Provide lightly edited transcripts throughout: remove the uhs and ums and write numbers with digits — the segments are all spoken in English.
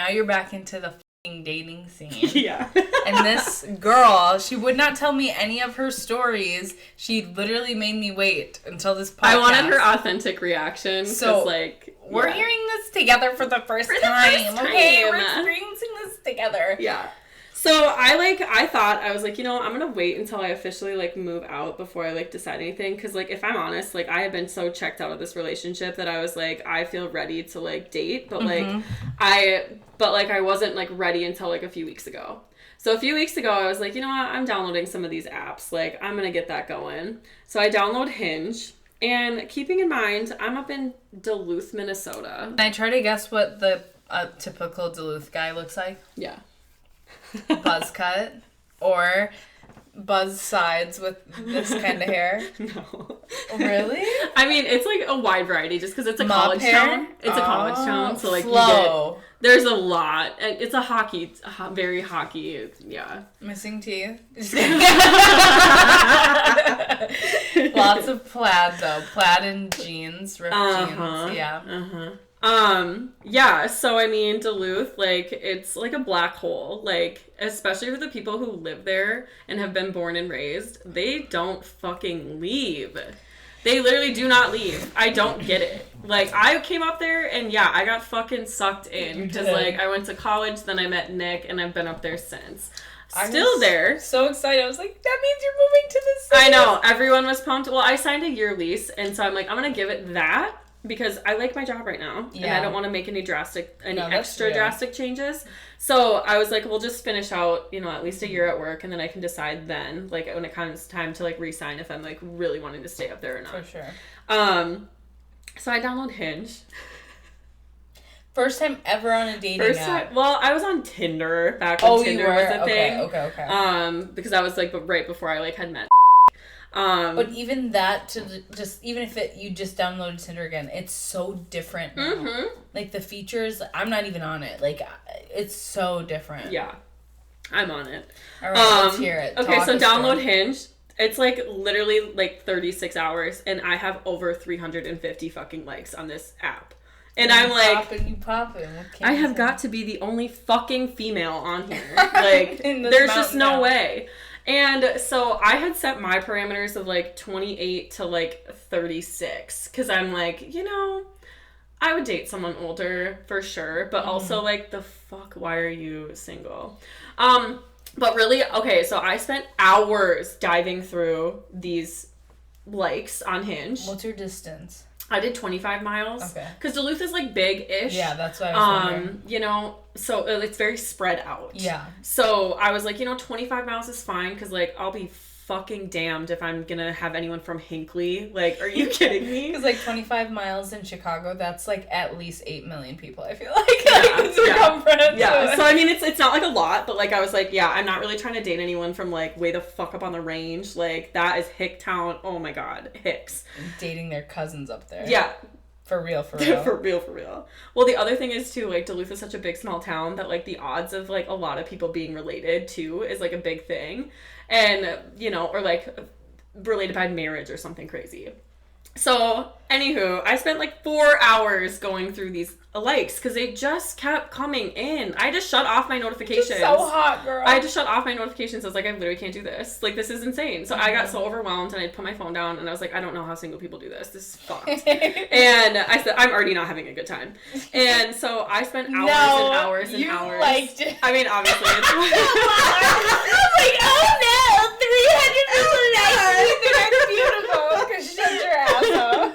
now you're back into the dating scene. Yeah. And this girl, she would not tell me any of her stories. She literally made me wait until this podcast. I wanted her authentic reaction. So, we're hearing this together for the first time. Okay, we're experiencing this together. Yeah. So I was like, I'm going to wait until I officially, move out before I, decide anything. Because, if I'm honest, I have been so checked out of this relationship that I was like, I feel ready to, date. But, I wasn't, ready until, a few weeks ago. So a few weeks ago, I was like, you know what? I'm downloading some of these apps. I'm going to get that going. So I download Hinge. And keeping in mind, I'm up in Duluth, Minnesota. Can I try to guess what the typical Duluth guy looks like? Yeah. Buzz cut or buzz sides with this kind of hair? No. Really? I mean, it's a wide variety just because it's a Mop college hair? town. It's a college town, so flow. There's a lot. It's very hockey, yeah. Missing teeth. Lots of plaid though. Plaid and jeans, ripped jeans. Yeah. Yeah, so I mean, Duluth, it's a black hole. Especially for the people who live there and have been born and raised, they don't fucking leave. They literally do not leave. I don't get it. I came up there and yeah, I got fucking sucked in. Because, I went to college, then I met Nick, and I've been up there since. Still there. So excited. I was like, that means you're moving to the city. I know. Everyone was pumped. Well, I signed a year lease, and so I'm like, I'm going to give it that. Because I like my job right now, and I don't want to make any extra drastic changes. So I was like, we'll just finish out, at least a year at work, and then I can decide then, when it comes time to re-sign if I'm really wanting to stay up there or not. For sure. So I download Hinge. First time ever on a dating app. Well, I was on Tinder back when Tinder was a thing. Okay. Because I was right before I had met. But even that, even if you just downloaded Tinder again, it's so different now. Mm-hmm. The features, I'm not even on it. It's so different. Yeah, I'm on it. All right, let's hear it. Okay, so download Hinge. It's literally 36 hours, and I have over 350 fucking likes on this app. And I'm you poppin'. I have got to be the only fucking female on here. There's just no way. And so I had set my parameters of 28 to 36 because I'm I would date someone older for sure, but also the fuck, why are you single? But really, okay, so I spent hours diving through these likes on Hinge. What's your distance? I did 25 miles. Okay. Because Duluth is big-ish. Yeah, that's what I was wondering. So it's very spread out. Yeah. So I was like, 25 miles is fine because, I'll be fucking damned if I'm going to have anyone from Hinckley. Are you kidding me? Because, 25 miles in Chicago, that's, at least 8 million people, I feel like. Circumference. Yeah. So, I mean, it's not, a lot, but, I was like, yeah, I'm not really trying to date anyone from, way the fuck up on the range. That is Hicktown. Oh, my God. Hicks. Dating their cousins up there. Yeah. For real. For real. Well, the other thing is, too, Duluth is such a big, small town that, the odds of, a lot of people being related, too, is, a big thing. And, or, related by marriage or something crazy. So, anywho, I spent, 4 hours going through these likes because they just kept coming in. I just shut off my notifications. Just so hot, girl. I just shut off my notifications. I was like, I literally can't do this. This is insane. So I got so overwhelmed and I put my phone down and I was like, I don't know how single people do this. This is fucked. And I said, I'm already not having a good time. And so I spent hours and hours and hours. Liked it. I mean, obviously. It's I was like, oh no, 300 people liked me. They're beautiful. Shut your ass up.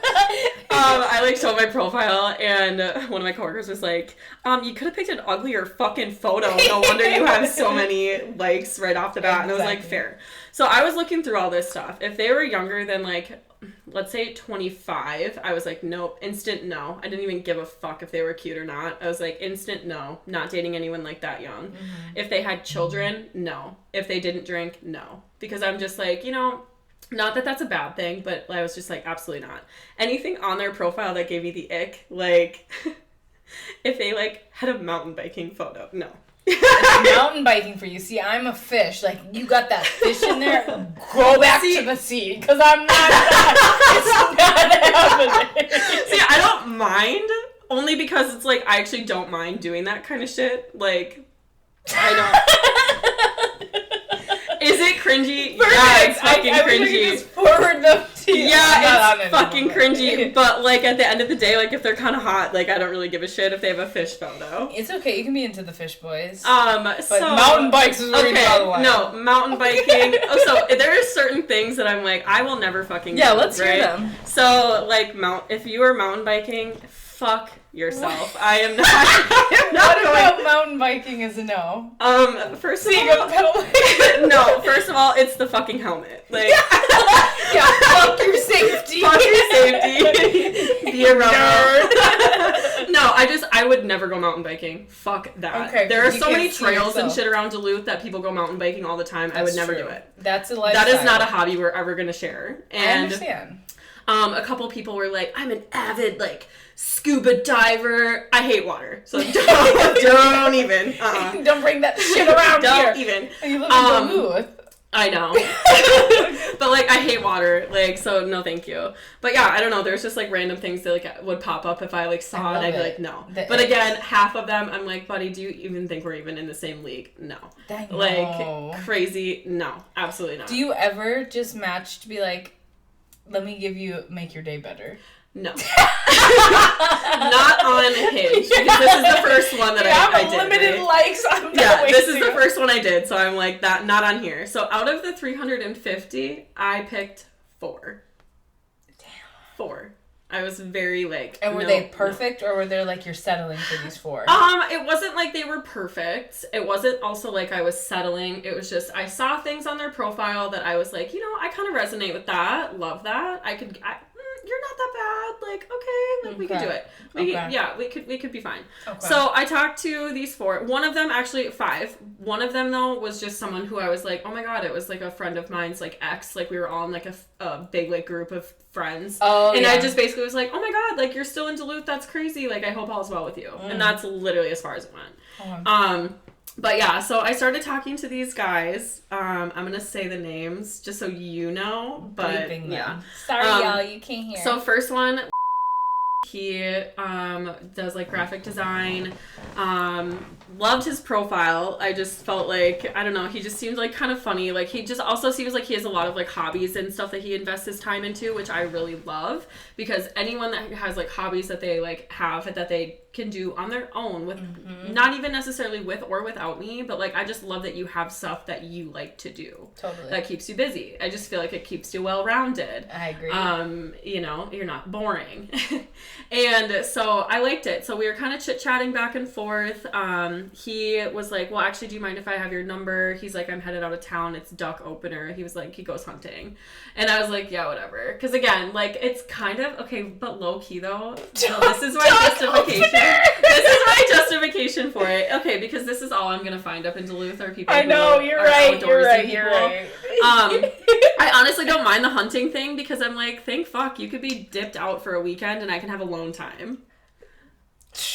I showed my profile and one of my coworkers was like, you could have picked an uglier fucking photo. No wonder you have so many likes right off the bat. Exactly. And I was like, fair. So I was looking through all this stuff. If they were younger than let's say 25, I was like, nope, instant no. I didn't even give a fuck if they were cute or not. I was like, instant no. Not dating anyone that young. Mm-hmm. If they had children, no. If they didn't drink, no. Because I'm just not that that's a bad thing, but I was just absolutely not. Anything on their profile that gave me the ick, if they had a mountain biking photo, no. It's mountain biking for you. See, I'm a fish. You got that fish in there. Go back to the sea, because I'm not. It's not happening. See, I don't mind only because it's like, I actually don't mind doing that kind of shit. Like, I don't. Is it cringy? Perfect. Yeah, it's fucking I cringy. wish I could just forward them to you. Yeah, it's fucking cringy. But, like, at the end of the day, like, if they're kind of hot, like, I don't really give a shit if they have a fish photo. It's okay. You can be into the fish boys. But mountain bikes is where you draw the line. No, mountain biking. So there are certain things that I'm like, I will never fucking do, let's hear them. So, like, if you are mountain biking, fuck yourself. I am not. I am not what going. About mountain biking is a no. First of all, no. First of all, it's the fucking helmet. Like, yeah, fuck your safety. Fuck your safety. Be a nerd. No, I would never go mountain biking. Fuck that. Okay, there are so many trails and shit around Duluth that people go mountain biking all the time. I would never do it. That's a lifestyle. That is not a hobby we're ever gonna share. And I understand. A couple people were like, I'm an avid, like, scuba diver. I hate water, so don't even. Don't bring that shit around here. Don't even. You live in Duluth. I know. But, like, I hate water, like, so no thank you. But, yeah, I don't know, there's just, like, random things that, like, would pop up if I, like, saw it, I'd be like, no. But, again, half of them, I'm like, buddy, do you even think we're even in the same league? No. Like, crazy, no. Absolutely not. Do you ever just match to be like, let me make your day better? No. Not on Hinge. Because this is the first one that I did. Limited likes. I'm not this is the first one I did, so I'm like, that, not on here. So out of the 350, I picked 4. Damn. 4. I was very, like, and were they perfect, or were they like, you're settling for these 4? It wasn't like they were perfect. It wasn't also like I was settling. It was just, I saw things on their profile that I was like, you know, I kind of resonate with that. Love that. You're not that bad. Like, okay, like, we could do it. We could be fine. Okay. So I talked to these 4. One of them, actually 5. One of them, though, was just someone who I was like, oh my god, it was like a friend of mine's, like, ex. Like, we were all in, like, a big, like, group of friends. Oh, and I just basically was like, oh my god, like, you're still in Duluth. That's crazy. Like, I hope all's well with you. And that's literally as far as it went. But yeah, so I started talking to these guys. I'm going to say the names just so you know, but yeah. Sorry, y'all, you can't hear. So first one, he does, like, graphic design. Loved his profile. I just felt like, I don't know, he just seemed, like, kind of funny. Like, he just also seems like he has a lot of, like, hobbies and stuff that he invests his time into, which I really love, because anyone that has, like, hobbies that they, like, have that they can do on their own with not even necessarily with or without me, but, like, I just love that you have stuff that you like to do. Totally. That keeps you busy. I just feel like it keeps you well-rounded. I agree. You know, you're not boring. And so I liked it. So we were kind of chit-chatting back and forth. He was like, well, actually, do you mind if I have your number? He's like, I'm headed out of town. It's duck opener. He was like, he goes hunting. And I was like, yeah, whatever. Because again, like, it's kind of, okay, but low-key though. So this is my justification. This is my justification for it. Okay, because this is all I'm going to find up in Duluth are people I know, who you're are right, outdoorsy you're right, people. you're right. I honestly don't mind the hunting thing because I'm like, thank fuck, you could be dipped out for a weekend and I can have alone time.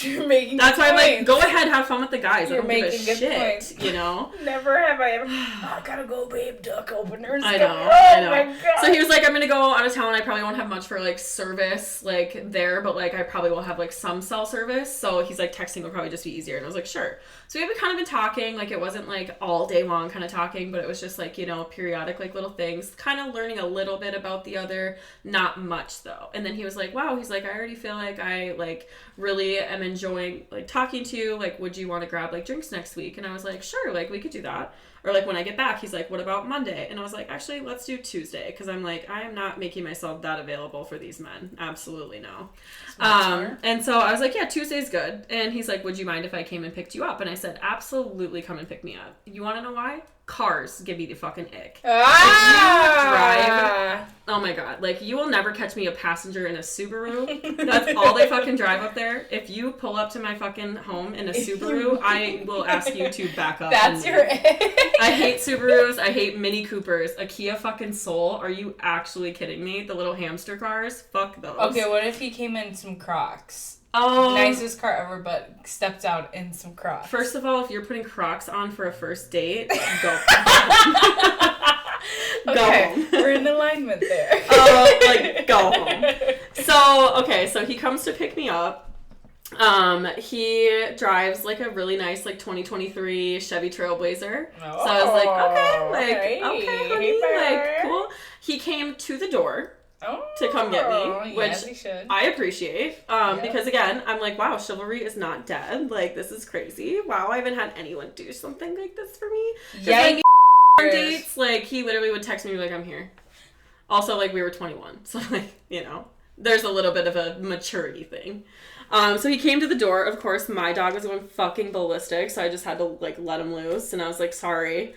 You're making That's why points. I'm like, go ahead, have fun with the guys. You're I don't give a making shit, points. you know? Never have I ever, I gotta go, babe, duck openers. I know, I know. My God. So he was like, I'm gonna go out of town. I probably won't have much for, like, service, like, there, but, like, I probably will have, like, some cell service. So he's like, texting will probably just be easier. And I was like, sure. So we had kind of been talking, like, it wasn't, like, all day long kind of talking, but it was just, like, you know, periodic, like, little things, kind of learning a little bit about the other, not much, though. And then he was like, wow, he's like, I already feel like I, like, really am enjoying, like, talking to you. Like, would you want to grab, like, drinks next week? And I was like, sure, like, we could do that. Or, like, when I get back, he's like, what about Monday? And I was like, actually, let's do Tuesday. Because I'm like, I am not making myself that available for these men. Absolutely no. And so I was like, yeah, Tuesday's good. And he's like, would you mind if I came and picked you up? And I said, absolutely come and pick me up. You want to know why? Cars give me the fucking ick. If you drive, oh my god, like, you will never catch me a passenger in a Subaru. That's all they fucking drive up there. If you pull up to my fucking home in a Subaru, I will ask you to back up. That's your ick. I hate Subarus. I hate Mini Coopers. A Kia fucking Soul. Are you actually kidding me? The little hamster cars? Fuck those. Okay, what if he came in some Crocs? Nicest car ever, but stepped out in some Crocs. First of all, if you're putting Crocs on for a first date, go. Okay, home. We're in alignment there. Like, go home. So he comes to pick me up. He drives like a really nice like 2023 Chevy Trailblazer. Oh, so I was like, okay, honey, like cool. He came to the door to come get me, which I appreciate. Because again, I'm like, wow, chivalry is not dead. Like, this is crazy. Wow, I haven't had anyone do something like this for me. Yeah. Like, on dates, like he literally would text me like, I'm here. Also, like we were 21, so like, you know, there's a little bit of a maturity thing. So he came to the door. Of course, my dog was going fucking ballistic, so I just had to, like, let him loose, and I was like, sorry.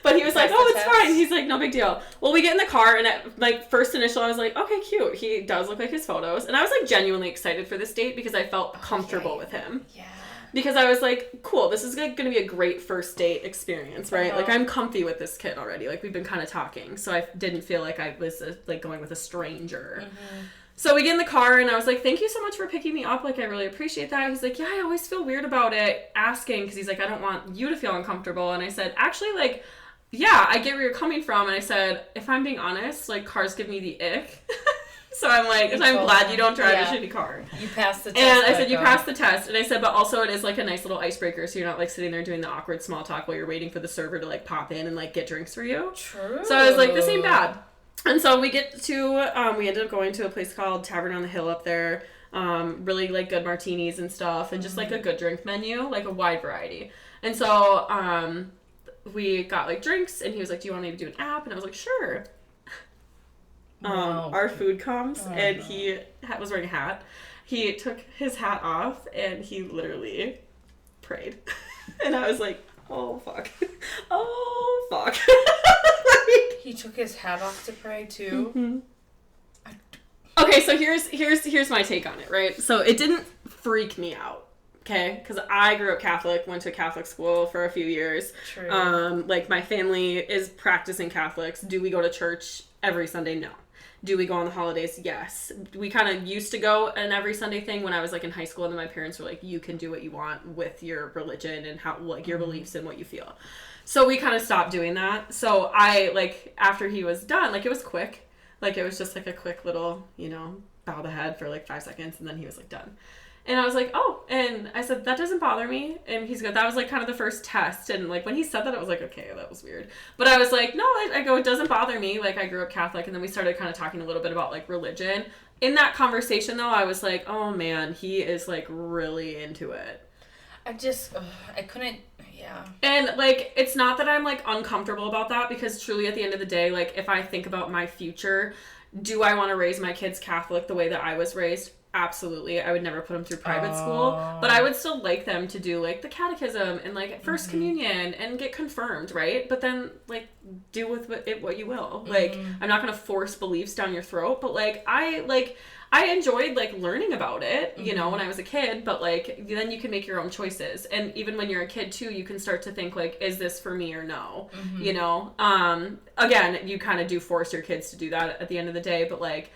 But he was like, oh, it's fine. He's like, no big deal. Well, we get in the car, and at, like, first initial, I was like, okay, cute. He does look like his photos. And I was, like, genuinely excited for this date because I felt comfortable with him. Yeah. Because I was like, cool, this is going to be a great first date experience, right? Like, I'm comfy with this kid already. Like, we've been kind of talking, so I didn't feel like I was, like, going with a stranger. Mm-hmm. So we get in the car, and I was like, thank you so much for picking me up. Like, I really appreciate that. He's like, yeah, I always feel weird about it asking, because he's like, I don't want you to feel uncomfortable. And I said, actually, like, yeah, I get where you're coming from. And I said, if I'm being honest, like, cars give me the ick. So I'm like, I'm glad you don't drive a shitty car. You passed the test. And I said, you passed the test. And I said, but also it is, like, a nice little icebreaker, so you're not, like, sitting there doing the awkward small talk while you're waiting for the server to, like, pop in and, like, get drinks for you. True. So I was like, this ain't bad. And so we get to, we ended up going to a place called Tavern on the Hill up there. Really, like, good martinis and stuff. And just, like, a good drink menu. Like, a wide variety. And so, we got, like, drinks. And he was like, do you want me to do an app? And I was like, sure. Our food comes. And he was wearing a hat. He took his hat off. And he literally prayed. And I was like, oh, fuck. Oh, fuck. He took his hat off to pray too. Mm-hmm. Okay, so here's my take on it, right? So it didn't freak me out, okay? Because I grew up Catholic, went to Catholic school for a few years. True. Like, my family is practicing Catholics. Do we go to church every Sunday? No. Do we go on the holidays? Yes. We kind of used to go an every Sunday thing when I was, like, in high school, and then my parents were like, you can do what you want with your religion and how, like, your beliefs and what you feel. So we kind of stopped doing that. So I, like, after he was done, like, it was quick. Like, it was just, like, a quick little, you know, bow the head for, like, 5 seconds, and then he was, like, done. And I was like, oh, and I said, that doesn't bother me. And he's good. That was, like, kind of the first test. And, like, when he said that, I was like, okay, that was weird. But I was like, no, I go, it doesn't bother me. Like, I grew up Catholic. And then we started kind of talking a little bit about, like, religion. In that conversation, though, I was like, oh, man, he is, like, really into it. I couldn't, yeah. And, like, it's not that I'm, like, uncomfortable about that, because truly at the end of the day, like, if I think about my future, do I want to raise my kids Catholic the way that I was raised? Absolutely. I would never put them through private school, but I would still like them to do, like, the catechism and, like, first communion and get confirmed, right? But then, like, do with what you will. Like, I'm not going to force beliefs down your throat, but, like, I enjoyed, like, learning about it, you know, when I was a kid, but, like, then you can make your own choices. And even when you're a kid, too, you can start to think, like, is this for me or no? You know? Again, you kind of do force your kids to do that at the end of the day, but, like,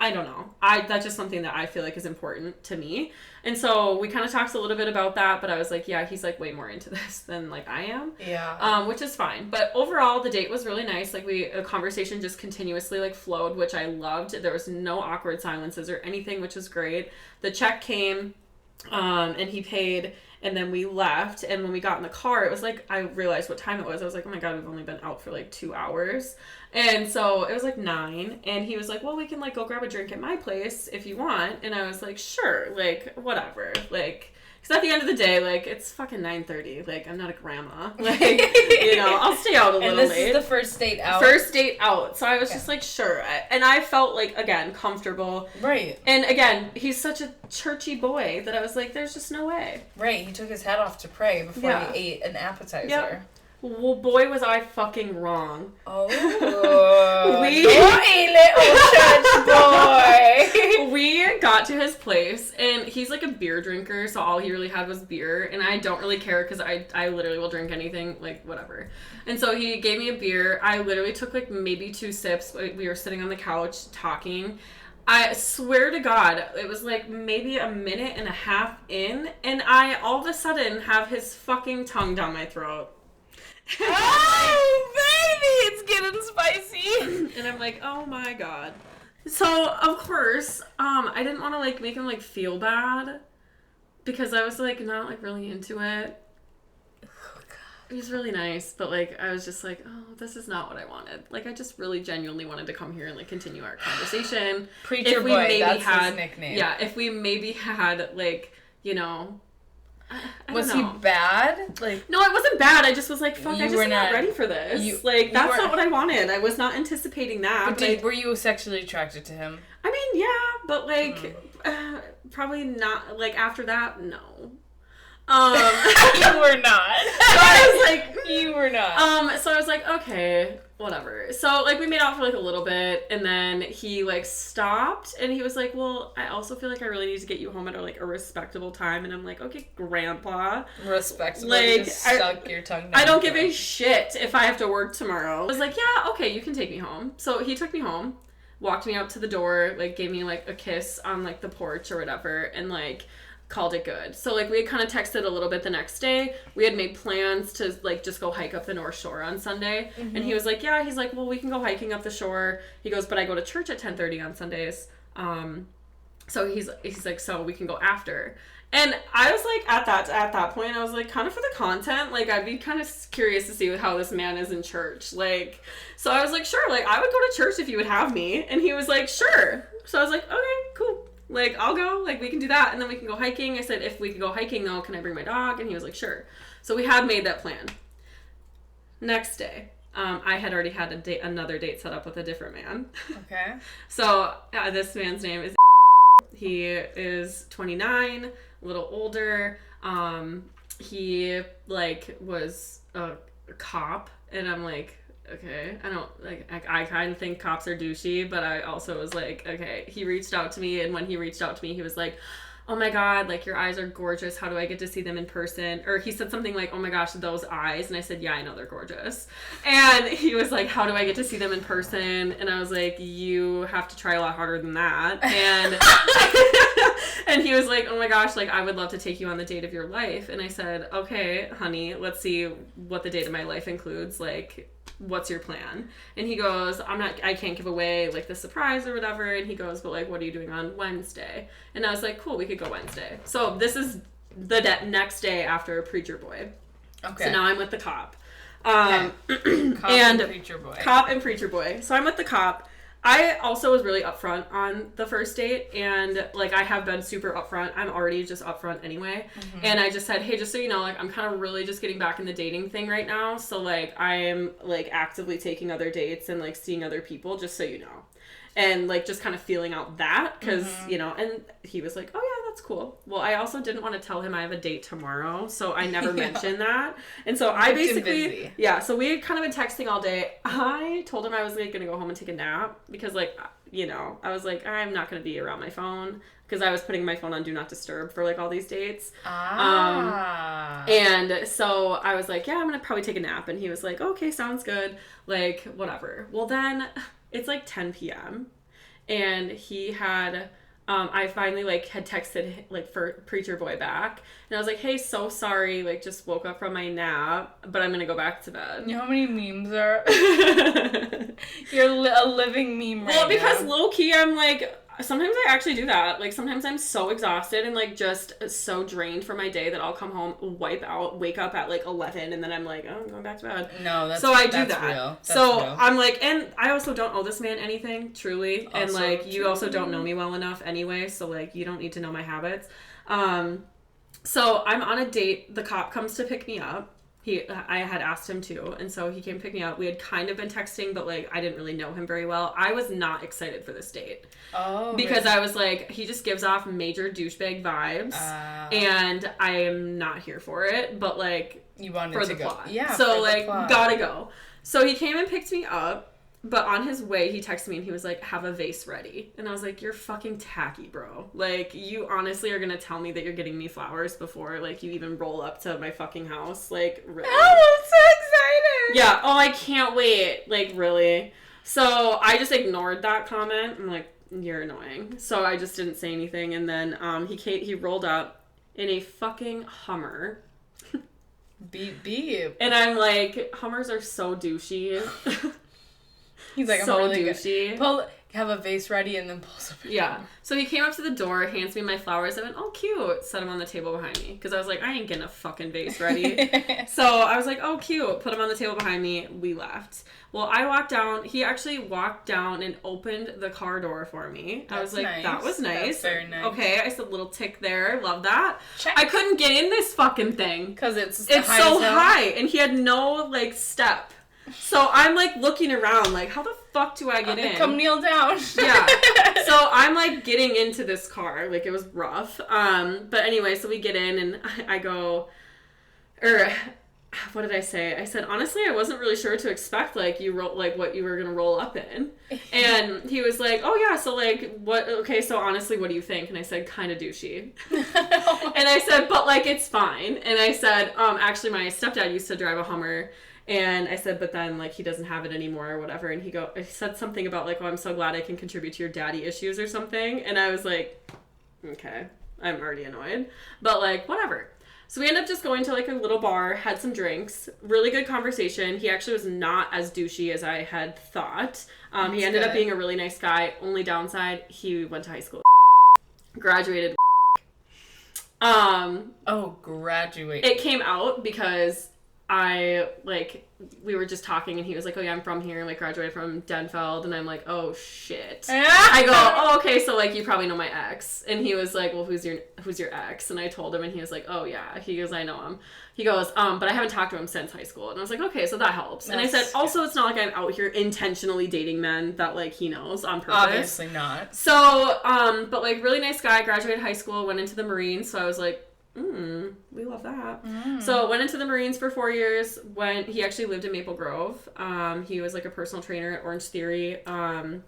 I don't know. That's just something that I feel like is important to me. And so we kind of talked a little bit about that, but I was like, yeah, he's, like, way more into this than, like, I am. Yeah. Which is fine. But overall, the date was really nice. Like, the conversation just continuously, like, flowed, which I loved. There was no awkward silences or anything, which was great. The check came, and he paid, and then we left. And when we got in the car, it was like, I realized what time it was. I was like, oh my God, we've only been out for, like, 2 hours. And so it was like 9, and he was like, well, we can, like, go grab a drink at my place if you want. And I was like, sure, like, whatever. Like, because at the end of the day, like, it's fucking 9:30. Like, I'm not a grandma. Like, you know, I'll stay out a little late. And this is the first date out. First date out. So I was just like, sure. And I felt, like, again, comfortable. Right. And again, he's such a churchy boy that I was like, there's just no way. Right. He took his hat off to pray before he ate an appetizer. Yep. Well, boy, was I fucking wrong. Oh, little church boy. We got to his place, and he's, like, a beer drinker, so all he really had was beer, and I don't really care, because I literally will drink anything, like, whatever. And so he gave me a beer. I literally took, like, maybe 2 sips. We were sitting on the couch talking. I swear to God, it was, like, maybe a minute and a half in, and I all of a sudden have his fucking tongue down my throat. Oh, baby, it's getting spicy. And I'm like, oh my God. So, of course, I didn't want to, like, make him, like, feel bad because I was, like, not, like, really into it. It was really nice, but, like, I was just like, oh, this is not what I wanted. Like, I just really genuinely wanted to come here and, like, continue our conversation. Preacher boy, that's his nickname. Yeah, if we maybe had, like, you know... Was he bad? Like, no, it wasn't bad. I just was like, fuck, I just am not ready for this. That's not what I wanted. I was not anticipating that. But were you sexually attracted to him? I mean, yeah, but, like, probably not, like, after that, no. You were not. So I was like, you were not. So I was like, okay, whatever. So, like, we made out for, like, a little bit, and then he, like, stopped, and he was like, well, I also feel like I really need to get you home at, a respectable time, and I'm like, okay, grandpa. Respectable? Like, just stuck your tongue down. I don't give a shit if I have to work tomorrow. I was like, yeah, okay, you can take me home. So he took me home, walked me out to the door, like, gave me, like, a kiss on, like, the porch or whatever, and, like, called it good. So, like, we had kind of texted a little bit the next day. We had made plans to, like, just go hike up the North Shore on Sunday. Mm-hmm. And he was like, yeah, he's like, well, we can go hiking up the shore. He goes, but I go to church at 10:30 on Sundays. So he's like, so we can go after. And I was like, at that point, I was like, kind of for the content, like, I'd be kind of curious to see how this man is in church. Like, so I was like, sure, like, I would go to church if you would have me. And he was like, sure. So I was like, okay, cool. Like, I'll go, like, we can do that, and then we can go hiking. I said, if we could go hiking, though, can I bring my dog? And he was like, sure. So we had made that plan. Next day, I had already had another date set up with a different man. Okay. So this man's name is he is 29, a little older. He, like, was a cop, and I'm like, okay, I kind of think cops are douchey, but I also was like, okay, he reached out to me, and when he reached out to me, he was like, oh my god, like, your eyes are gorgeous, how do I get to see them in person? Or he said something like, oh my gosh, those eyes, and I said, yeah, I know they're gorgeous. And he was like, how do I get to see them in person? And I was like, you have to try a lot harder than that. And and he was like, oh my gosh, like, I would love to take you on the date of your life. And I said, okay, honey, let's see what the date of my life includes, like, what's your plan? And he goes, I can't give away, like, the surprise or whatever. And he goes, but, like, what are you doing on Wednesday? And I was like, cool, we could go Wednesday. So this is the next day after Preacher Boy. Okay. So now I'm with the cop. Cop and Preacher Boy. Cop and Preacher Boy. So I'm with the cop. I also was really upfront on the first date, and, like, I have been super upfront. I'm already just upfront anyway. Mm-hmm. And I just said, hey, just so you know, like, I'm kind of really just getting back in the dating thing right now. So, like, I'm, like, actively taking other dates and, like, seeing other people, just so you know. And, like, just kind of feeling out that, because, you know, and he was like, oh, yeah, that's cool. Well, I also didn't want to tell him I have a date tomorrow, so I never mentioned that. And so I basically, so we had kind of been texting all day. I told him I was, like, going to go home and take a nap, because, like, you know, I was like, I'm not going to be around my phone, because I was putting my phone on Do Not Disturb for, like, all these dates. And so I was like, yeah, I'm going to probably take a nap. And he was like, okay, sounds good. Like, whatever. Well, then it's like 10 p.m. and he had, I finally, like, had texted, like, for Preacher Boy back. And I was like, hey, so sorry, like, just woke up from my nap, but I'm going to go back to bed. You know how many memes are? You're a living meme right now. Well, because low-key, I'm like, sometimes I actually do that. Like, sometimes I'm so exhausted and, like, just so drained from my day that I'll come home, wipe out, wake up at, like, 11, and then I'm like, oh, I'm going back to bed. No, that's so I do that's that. Real. That's so real. I'm like, and I also don't owe this man anything, truly. Also, and, like, you also don't know me well enough anyway, so, like, you don't need to know my habits. So I'm on a date. The cop comes to pick me up. I had asked him to, and so he came to pick me up. We had kind of been texting, but, like, I didn't really know him very well. I was not excited for this date. Oh, because really? I was like, he just gives off major douchebag vibes, and I am not here for it, but, like, you wanted for to the go. plot. Yeah, so, like, gotta go. So he came and picked me up, but on his way, he texted me, and he was like, have a vase ready. And I was like, you're fucking tacky, bro. Like, you honestly are gonna tell me that you're getting me flowers before, like, you even roll up to my fucking house? Like, really? Oh, I'm so excited! Yeah, oh, I can't wait. Like, really? So I just ignored that comment. I'm like, you're annoying. So I just didn't say anything, and then he rolled up in a fucking Hummer. Beep. And I'm like, Hummers are so douchey. He's like, so I'm really douchey. Good. Have a vase ready and then pulls up. Yeah. So he came up to the door, hands me my flowers. I went, oh, cute. Set them on the table behind me. Because I was like, I ain't getting a fucking vase ready. So I was like, oh, cute. Put them on the table behind me. We left. Well, I walked down. He actually walked down and opened the car door for me. I was like, nice. That was nice. That's very nice. Okay, I said, little tick there. Love that. Check. I couldn't get in this fucking thing. Because it's so high. And he had no, like, step. So I'm, like, looking around, like, how the fuck do I get in? Come kneel down. Yeah. So I'm, like, getting into this car. Like, it was rough. But anyway, so we get in, and I go, what did I say? I said, honestly, I wasn't really sure what to expect, like, what you were gonna roll up in. And he was like, oh, yeah, so, like, so honestly, what do you think? And I said, kind of douchey. And I said, but, like, it's fine. And I said, actually, my stepdad used to drive a Hummer. And I said, but then, like, he doesn't have it anymore or whatever. And he said something about, like, oh, I'm so glad I can contribute to your daddy issues or something. And I was like, okay, I'm already annoyed. But, like, whatever. So we ended up just going to, like, a little bar, had some drinks, really good conversation. He actually was not as douchey as I had thought. He ended up being a really nice guy. Only downside, he went to high school. Graduated. Graduate. It came out because we were just talking and he was like, oh yeah, I'm from here, like, graduated from Denfeld, and I'm like, oh shit. I go, oh, okay, so, like, you probably know my ex. And he was like, well, who's your ex? And I told him, and he was like, oh yeah. He goes, I know him. He goes, but I haven't talked to him since high school. And I was like, okay, so that helps. And I said, also, it's not like I'm out here intentionally dating men that, like, he knows on purpose. Obviously not. So, but, like, really nice guy, graduated high school, went into the Marines, so I was like, we love that. So went into the Marines for 4 years. He actually lived in Maple Grove. He was like a personal trainer at Orange Theory. And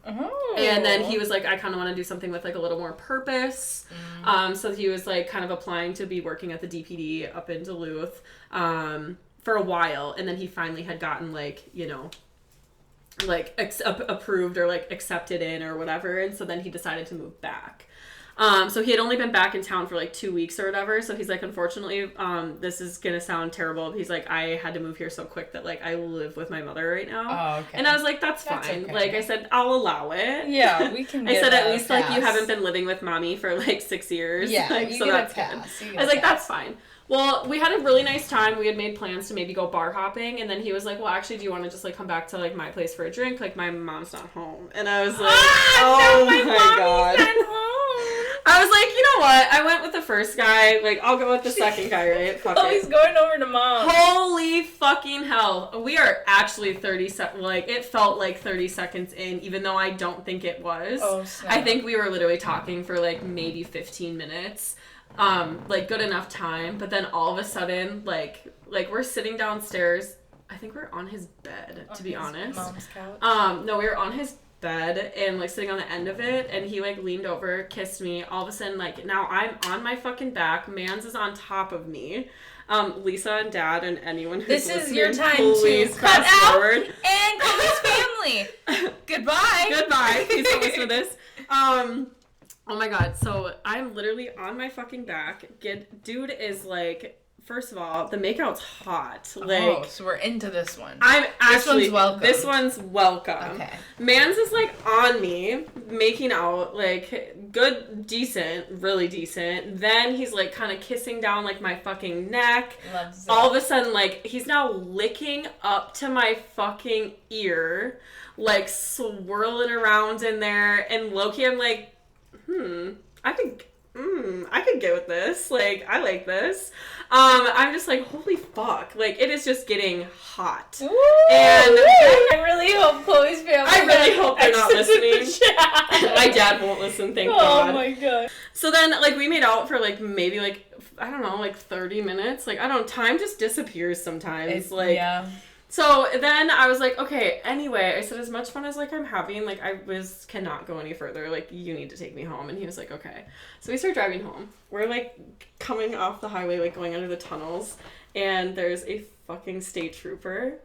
then he was like, I kind of want to do something with like a little more purpose. So he was like kind of applying to be working at the DPD up in Duluth for a while. And then he finally had gotten like, you know, like approved or like accepted in or whatever. And so then he decided to move back. So he had only been back in town for like 2 weeks or whatever. So he's like, unfortunately, this is going to sound terrible. He's like, I had to move here so quick that like I live with my mother right now. Oh, okay. And I was like, that's fine. Okay. Like I said, I'll allow it. Yeah, we can I said, at least like you haven't been living with mommy for like 6 years. Yeah, like, you so get that's a pass. good. I was like, that's fine. Well, we had a really nice time. We had made plans to maybe go bar hopping. And then he was like, well, actually, do you want to just like come back to like my place for a drink? Like my mom's not home. And I was like, oh my God. I was like, you know what? I went with the first guy. Like, I'll go with the second guy, right? Fuck it. He's going over to mom. Holy fucking hell. We are actually 30 seconds. Like, it felt like 30 seconds in, even though I don't think it was. Oh, snap. I think we were literally talking for, like, maybe 15 minutes. Like, good enough time. But then all of a sudden, like we're sitting downstairs. I think we're on his bed, to be honest. Mom's couch? No, we were on his bed and like sitting on the end of it, and he like leaned over, kissed me. All of a sudden, like now I'm on my fucking back, Mans is on top of me. Lisa and Dad and anyone who's this listening, is your time to cut out and Chloe's family. Goodbye. Please don't listen to this. Oh my God, so I'm literally on my fucking back. Dude is like, first of all, the makeout's hot. Like, so we're into this one. This one's welcome. Okay. Mans is like on me, making out, like good, decent, really decent. Then he's like kind of kissing down like my fucking neck. Loves it. All of a sudden, like he's now licking up to my fucking ear, like swirling around in there. And low-key, I'm like, I could get with this. Like, I like this. I'm just like, holy fuck. Like, it is just getting hot. Ooh, and I really hope Chloe's family. I really hope they're not listening. My dad won't listen, thank God. Oh my God. So then, like, we made out for, like, maybe, like, I don't know, like 30 minutes. Like, I don't know, time just disappears sometimes. Yeah. So then I was like, okay, anyway, I said, as much fun as, like, I'm having, like, cannot go any further. Like, you need to take me home. And he was like, okay. So we start driving home. We're, like, coming off the highway, like, going under the tunnels. And there's a fucking state trooper,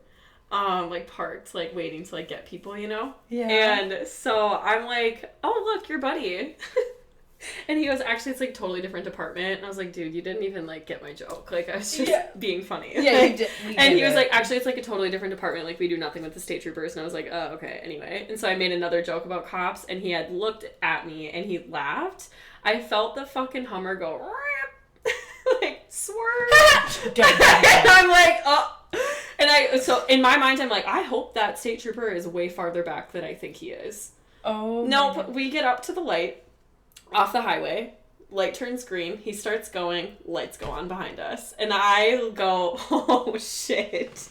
like, parked, like, waiting to, like, get people, you know? Yeah. And so I'm like, oh, look, your buddy. And he goes, actually, it's like totally different department. And I was like, dude, you didn't even like get my joke. Like, I was just being funny. Yeah, you did. And he was like, actually, it's like a totally different department. Like, we do nothing with the state troopers. And I was like, oh, okay, anyway. And so I made another joke about cops, and he had looked at me and he laughed. I felt the fucking Hummer go, like, swerve. And I'm like, oh. And so in my mind, I'm like, I hope that state trooper is way farther back than I think he is. Oh. Nope. We get up to the light off the highway. Light turns green. He starts going. Lights go on behind us. And I go, oh, shit.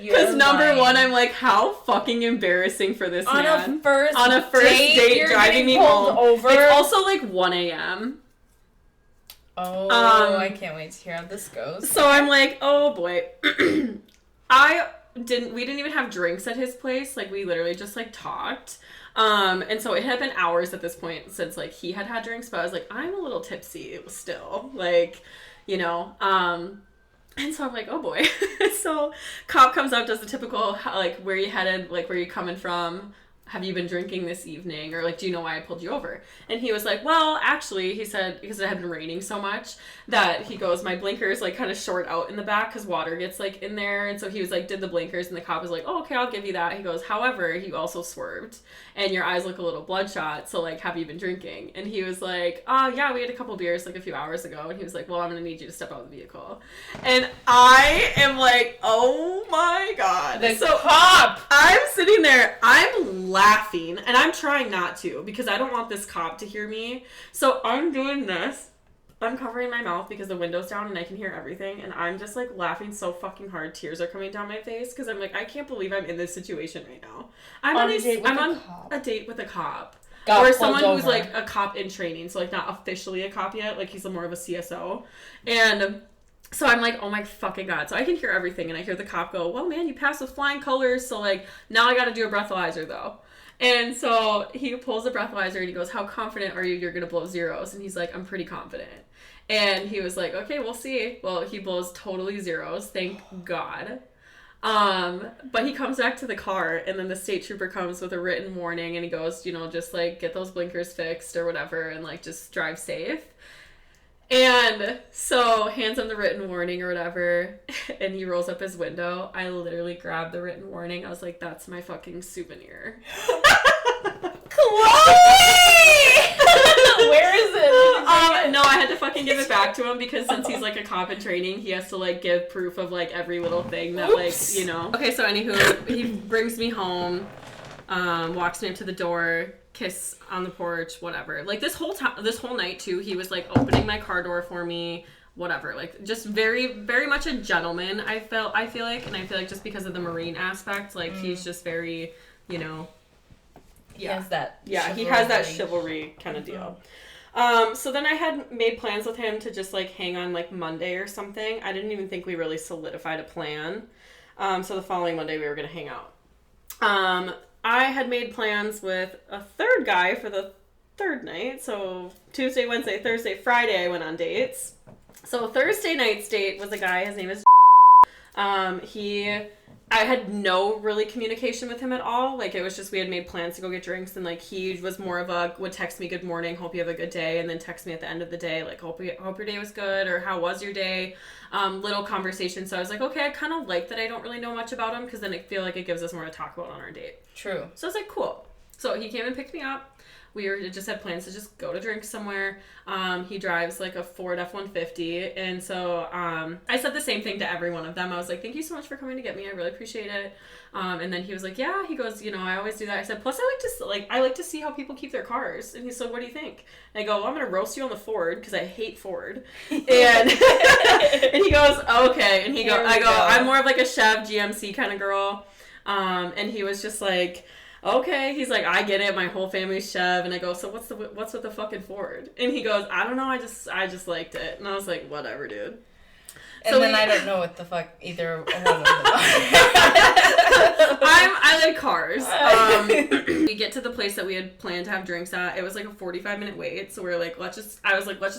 Because number one, I'm like, how fucking embarrassing for this man. On a first date driving me home. Over. It's also like 1 a.m. Oh, I can't wait to hear how this goes. So I'm like, oh boy. We didn't even have drinks at his place. Like, we literally just like talked. And so it had been hours at this point since like he had had drinks, but I was like, I'm a little tipsy still, like, you know, and so I'm like, oh boy. So cop comes up, does the typical, like, where you headed, like, where you coming from? Have you been drinking this evening? Or, like, do you know why I pulled you over? And he was like, well, actually, he said, because it had been raining so much, that he goes, my blinkers, like, kind of short out in the back because water gets, like, in there. And so he was like, did the blinkers, and the cop was like, oh, okay, I'll give you that. He goes, however, you also swerved, and your eyes look a little bloodshot, so, like, have you been drinking? And he was like, yeah, we had a couple beers, like, a few hours ago. And he was like, well, I'm going to need you to step out of the vehicle. And I am like, oh, my God. The cop! I'm sitting there, I'm laughing, and I'm trying not to because I don't want this cop to hear me. So I'm doing this. I'm covering my mouth because the window's down and I can hear everything, and I'm just like laughing so fucking hard. Tears are coming down my face because I'm like, I can't believe I'm in this situation right now. I'm on a date with a cop. Or someone who's like a cop in training, so like not officially a cop yet, like he's more of a CSO. And so I'm like, oh my fucking God. So I can hear everything, and I hear the cop go, well, man, you passed with flying colors, so like now I gotta do a breathalyzer though. And so he pulls a breathalyzer and he goes, how confident are you you're going to blow zeros? And he's like, I'm pretty confident. And he was like, okay, we'll see. Well, he blows totally zeros. Thank God. But he comes back to the car, and then the state trooper comes with a written warning, and he goes, you know, just like get those blinkers fixed or whatever, and like just drive safe. And so hands on the written warning or whatever, and he rolls up his window. I literally grabbed the written warning. I was like, that's my fucking souvenir. Chloe! Where is it? No, I had to fucking give it back to him because since he's like a cop in training, he has to like give proof of like every little thing that like, you know. Okay, so anywho, he brings me home, walks me up to the door, kiss on the porch, whatever. Like this whole night too, he was like opening my car door for me, whatever. Like just very, very much a gentleman. I feel like, and I feel like just because of the Marine aspect, like he's just very, you know. He has that. Yeah, he has that chivalry kind of deal. So then I had made plans with him to just like hang on like Monday or something. I didn't even think we really solidified a plan. So the following Monday we were gonna hang out. I had made plans with a third guy for the third night. So Tuesday, Wednesday, Thursday, Friday I went on dates. So Thursday night's date was a guy, his name is I had no really communication with him at all. Like it was just, we had made plans to go get drinks, and like he was more of a, would text me good morning, hope you have a good day, and then text me at the end of the day, like hope your day was good, or how was your day? Little conversation. So I was like, okay, I kind of like that I don't really know much about him, because then I feel like it gives us more to talk about on our date. True. So I was like, cool. So he came and picked me up. We just had plans to just go to drink somewhere. He drives like a Ford F-150. And so I said the same thing to every one of them. I was like, thank you so much for coming to get me. I really appreciate it. And then he was like, yeah, he goes, you know, I always do that. I said, plus I like to see how people keep their cars. And he said, what do you think? And I go, well, I'm going to roast you on the Ford because I hate Ford. And and he goes, okay. And I go, I'm more of like a Chev GMC kind of girl. And he was just like, okay. He's like, I get it. My whole family's Chev. And I go, so what's with the fucking Ford? And he goes, I don't know. I just liked it. And I was like, whatever, dude. And so then I don't know what the fuck either one of them are. I like cars. We get to the place that we had planned to have drinks at. It was like a 45-minute wait. So we were like, let's just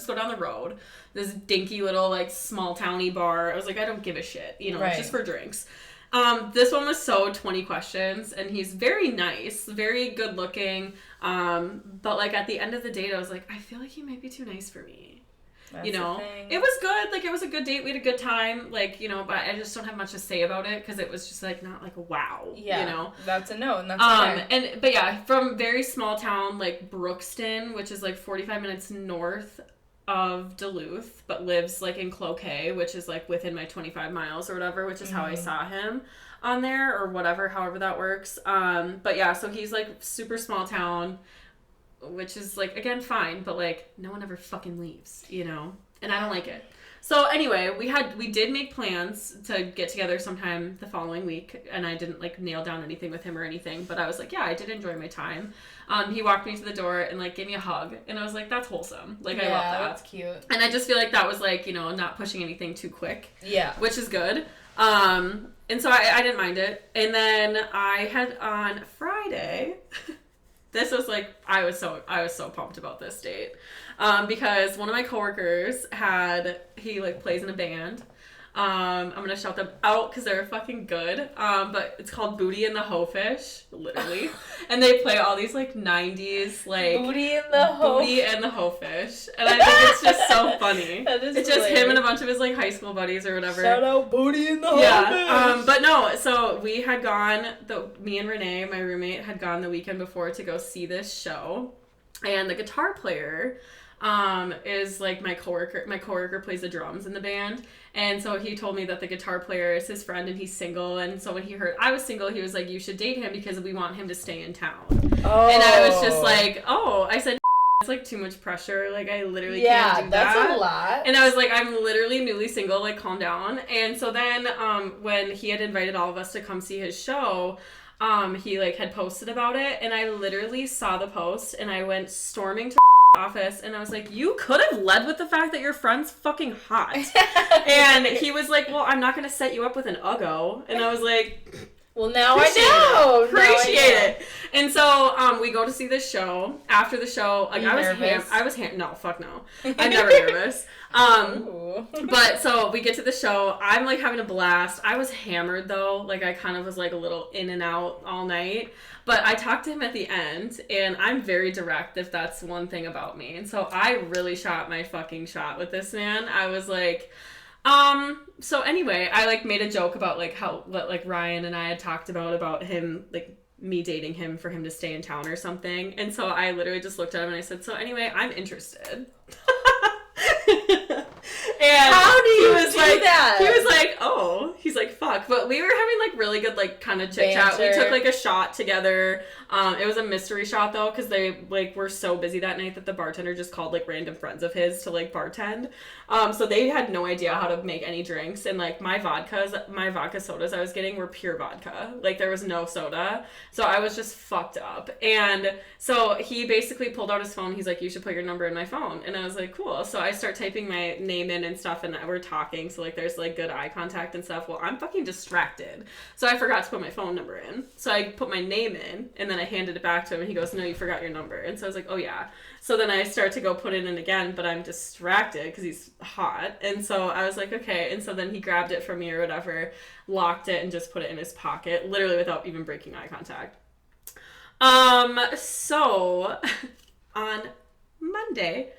go down the road. This dinky little like small towny bar. I was like, I don't give a shit. You know, right. It's just for drinks. This one was so 20 questions, and he's very nice, very good looking. But like at the end of the date, I was like, I feel like he might be too nice for me. That's you know, it was good. Like, it was a good date. We had a good time. Like, you know, but I just don't have much to say about it because it was just like not like wow. Yeah, you know, that's a no, and that's okay. But yeah, from very small town like Brookston, which is like 45 minutes north of Duluth, but lives like in Cloquet, which is like within my 25 miles or whatever, which is how I saw him on there or whatever, however that works. But yeah, so he's like super small town, which is like, again, fine, but like no one ever fucking leaves, you know, and I don't like it. So anyway, we did make plans to get together sometime the following week, and I didn't like nail down anything with him or anything, but I was like, yeah, I did enjoy my time. He walked me to the door and like gave me a hug, and I was like, that's wholesome. Like, I love that. That's cute. And I just feel like that was like, you know, not pushing anything too quick. Yeah. Which is good. And so I didn't mind it. And then I had on Friday, this was like, I was so pumped about this date. Because one of my coworkers he like plays in a band. I'm gonna shout them out because they're fucking good. But it's called Booty and the Hoe Fish, literally. And they play all these like 90s like Booty and the Hoe Fish. And I think it's just so funny. That is it's just him and a bunch of his like high school buddies or whatever. Shout out Booty and the Hoe Fish. But no, so we had gone, me and Renee, my roommate, had gone the weekend before to go see this show. And the guitar player is like my coworker plays the drums in the band, and so he told me that the guitar player is his friend and he's single, and so when he heard I was single, he was like, you should date him because we want him to stay in town. And I was just like, I said, it's like too much pressure, like I literally can't do that. That's a lot. And I was like, I'm literally newly single, like calm down. And so then when he had invited all of us to come see his show, he like had posted about it, and I literally saw the post and I went storming to office, and I was like, you could have led with the fact that your friend's fucking hot. And he was like, well, I'm not gonna set you up with an uggo. And I was like, well, now I know. Appreciate it. And so we go to see this show. After the show, like, no, fuck no. I'm never nervous. But so we get to the show. I'm like having a blast. I was hammered though. Like, I kind of was like a little in and out all night. But I talked to him at the end, and I'm very direct if that's one thing about me. And so I really shot my fucking shot with this man. I was like, so anyway, I like made a joke about like how like Ryan and I had talked about him, like me dating him for him to stay in town or something. And so I literally just looked at him and I said, so anyway, I'm interested. And how do you do that? He was like, oh, he's like, fuck. But we were having like really good like kind of chit chat. We took like a shot together. It was a mystery shot though, because they like were so busy that night that the bartender just called like random friends of his to like bartend. So they had no idea how to make any drinks, and like my vodka sodas I was getting were pure vodka. Like there was no soda. So I was just fucked up. And so he basically pulled out his phone. He's like, you should put your number in my phone. And I was like, cool. So I start typing my name in and stuff, and we're talking, so like there's like good eye contact and stuff. Well, I'm fucking distracted, so I forgot to put my phone number in. So I put my name in, and then I handed it back to him, and he goes, no, you forgot your number. And so I was like, oh yeah. So then I start to go put it in again, but I'm distracted because he's hot. And so I was like, okay. And so then he grabbed it from me or whatever, locked it, and just put it in his pocket, literally without even breaking eye contact. So on Monday,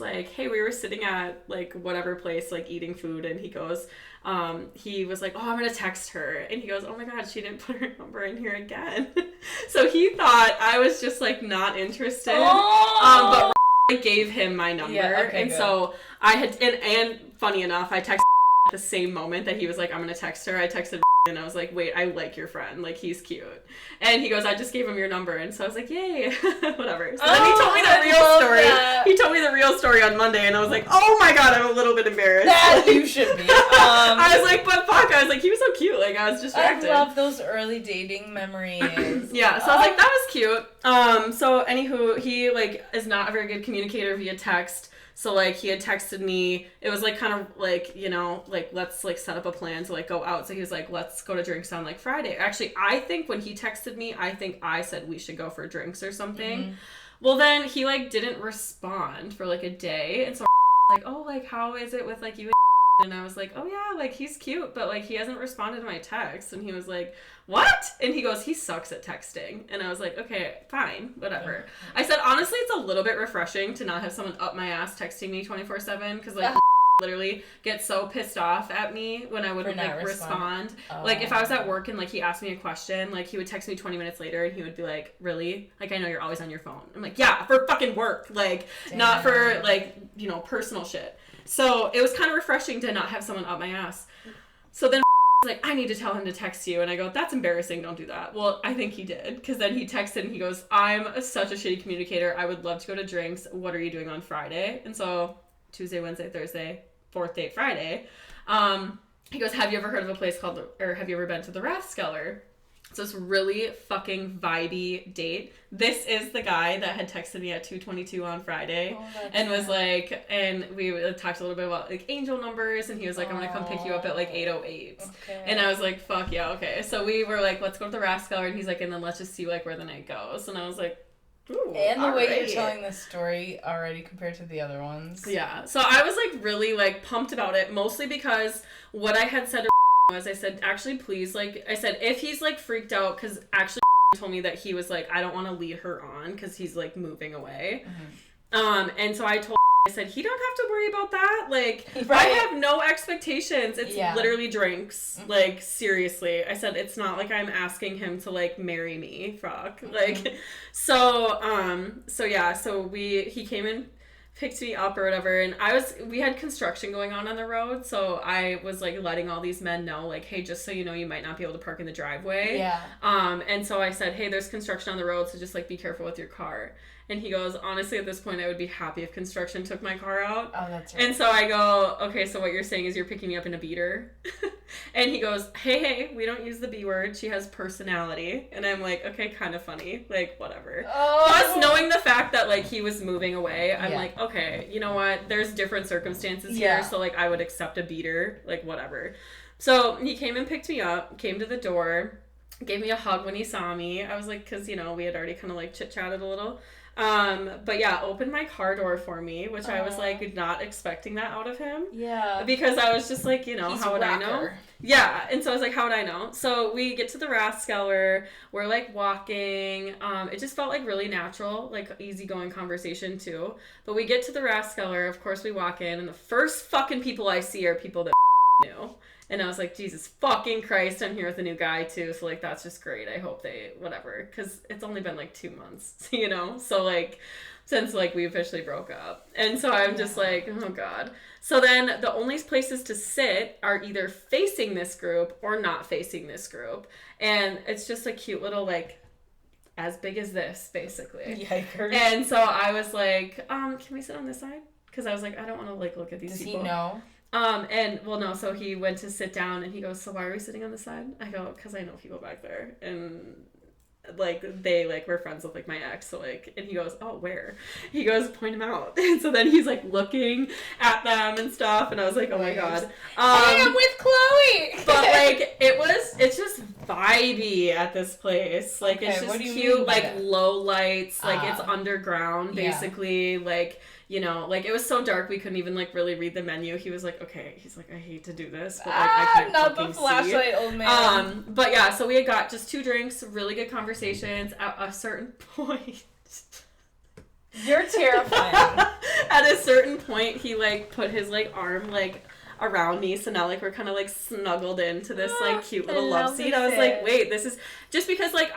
like, hey, we were sitting at like whatever place, like eating food, and he goes, he was like, oh, I'm gonna text her, and he goes, oh my god, she didn't put her number in here again. So he thought I was just like not interested. But I gave him my number, and good. So I had, and funny enough, I texted at the same moment that he was like, I'm gonna text her. I texted and I was like, wait, I like your friend, like he's cute. And he goes, I just gave him your number. And so I was like, yay. Whatever. So then he told me the real story. That. He told me the real story on Monday, and I was like, oh my god, I'm a little bit embarrassed. That you should be. I was like, but fuck, I was like, he was so cute, like I was distracted. I love those early dating memories. Yeah, so I was like, that was cute. So anywho, he like is not a very good communicator via text. So, like, he had texted me, it was, like, kind of, like, you know, like, let's, like, set up a plan to, like, go out. So he was like, let's go to drinks on, like, Friday. Actually, I think when he texted me, I think I said we should go for drinks or something. Mm-hmm. Well, then he, like, didn't respond for, like, a day. And so I was like, oh, like, how is it with, like, you and I was like, oh yeah, like he's cute, but like he hasn't responded to my text. And he was like, what? And he goes, he sucks at texting. And I was like, okay, fine, whatever. I said, honestly, it's a little bit refreshing to not have someone up my ass texting me 24/7, because like literally get so pissed off at me when I would like respond. Like if I was at work and like he asked me a question, like he would text me 20 minutes later and he would be like, really? Like, I know you're always on your phone. I'm like, yeah, for fucking work, like not for like, you know, personal shit. So it was kind of refreshing to not have someone up my ass. So then like, I need to tell him to text you. And I go, that's embarrassing, don't do that. Well, I think he did, because then he texted and he goes, I'm such a shitty communicator, I would love to go to drinks, what are you doing on Friday? And so Tuesday, Wednesday, Thursday, fourth date Friday, he goes, have you ever heard of a place called, or have you ever been to the Rathskeller? So it's really fucking vibey date. This is the guy that had texted me at 2:22 on Friday, and was like, and we talked a little bit about like angel numbers, and he was like, I'm gonna come pick you up at like 8:08. Okay. And I was like, fuck yeah, okay. So we were like, let's go to the Rathskeller, and he's like, and then let's just see like where the night goes. And I was like, ooh, and the way you're telling this story already compared to the other ones. Yeah. So I was like really like pumped about it, mostly because what I had said to was, I said, actually, please, like, I said, if he's like freaked out, because actually told me that he was like, I don't want to lead her on because he's like moving away. And so I told I said, he don't have to worry about that. Like, right. I have no expectations. It's literally drinks. Like, seriously. I said, it's not like I'm asking him to, like, marry me. Fuck. Like, so yeah. So he came and picked me up or whatever. And we had construction going on the road. So I was, like, letting all these men know, like, hey, just so you know, you might not be able to park in the driveway. Yeah. And so I said, hey, there's construction on the road. So just, like, be careful with your car. And he goes, honestly, at this point, I would be happy if construction took my car out. Oh, that's right. And so I go, okay, so what you're saying is you're picking me up in a beater? And he goes, hey, we don't use the B word. She has personality. And I'm like, okay, kind of funny. Like, whatever. Oh. Plus, knowing the fact that, like, he was moving away, I'm like, okay, you know what? There's different circumstances here. So, like, I would accept a beater. Like, whatever. So he came and picked me up, came to the door, gave me a hug when he saw me. I was like, because, you know, we had already kind of, like, chit-chatted a little. But yeah, opened my car door for me, which I was like not expecting that out of him. Yeah. Because I was just like, you know, how would I know? Yeah. And so I was like, how would I know? So we get to the Rathskeller, we're like walking. It just felt like really natural, like easygoing conversation too. But we get to the Rathskeller, of course we walk in, and the first fucking people I see are people that knew. And I was like, Jesus fucking Christ, I'm here with a new guy too, so like that's just great. I hope they whatever, because it's only been like 2 months, you know, so like since like we officially broke up. And so I'm just like, oh god. So then the only places to sit are either facing this group or not facing this group, and it's just a cute little like as big as this basically. Yikers. And so I was like, can we sit on this side? Because I was like, I don't want to like look at these people. Does he know? And well, no, so he went to sit down and he goes, so why are we sitting on the side? I go, because I know people back there, and like they like were friends with like my ex, so like, and he goes, oh, where? He goes, point him out. And so then he's like looking at them and stuff, and I was like, oh my god, I am with Chloe. But like it's just vibey at this place, like it's just cute, like low lights, like it's underground basically, like, you know, like it was so dark we couldn't even like really read the menu. He was like, okay, he's like, I hate to do this, but like I can't not fucking the flashlight, see. Old man. But yeah, so we had got just 2 drinks, really good conversations. At a certain point, you're terrifying. At a certain point, he like put his like arm like around me, so now like we're kind of like snuggled into this like cute little love seat. I was like, wait, this is just because like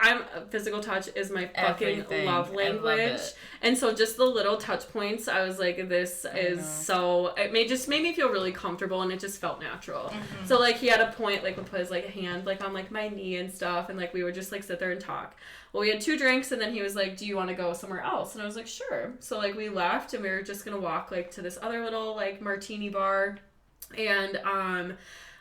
physical touch is my fucking love language, and so just the little touch points, I was like, this is so, it made me feel really comfortable, and it just felt natural. So like he had a point like would put his like hand like on like my knee and stuff, and like we would just like sit there and talk. Well, we had 2 drinks, and then he was like, do you want to go somewhere else? And I was like, sure. So like we left, and we were just gonna walk like to this other little like martini bar. And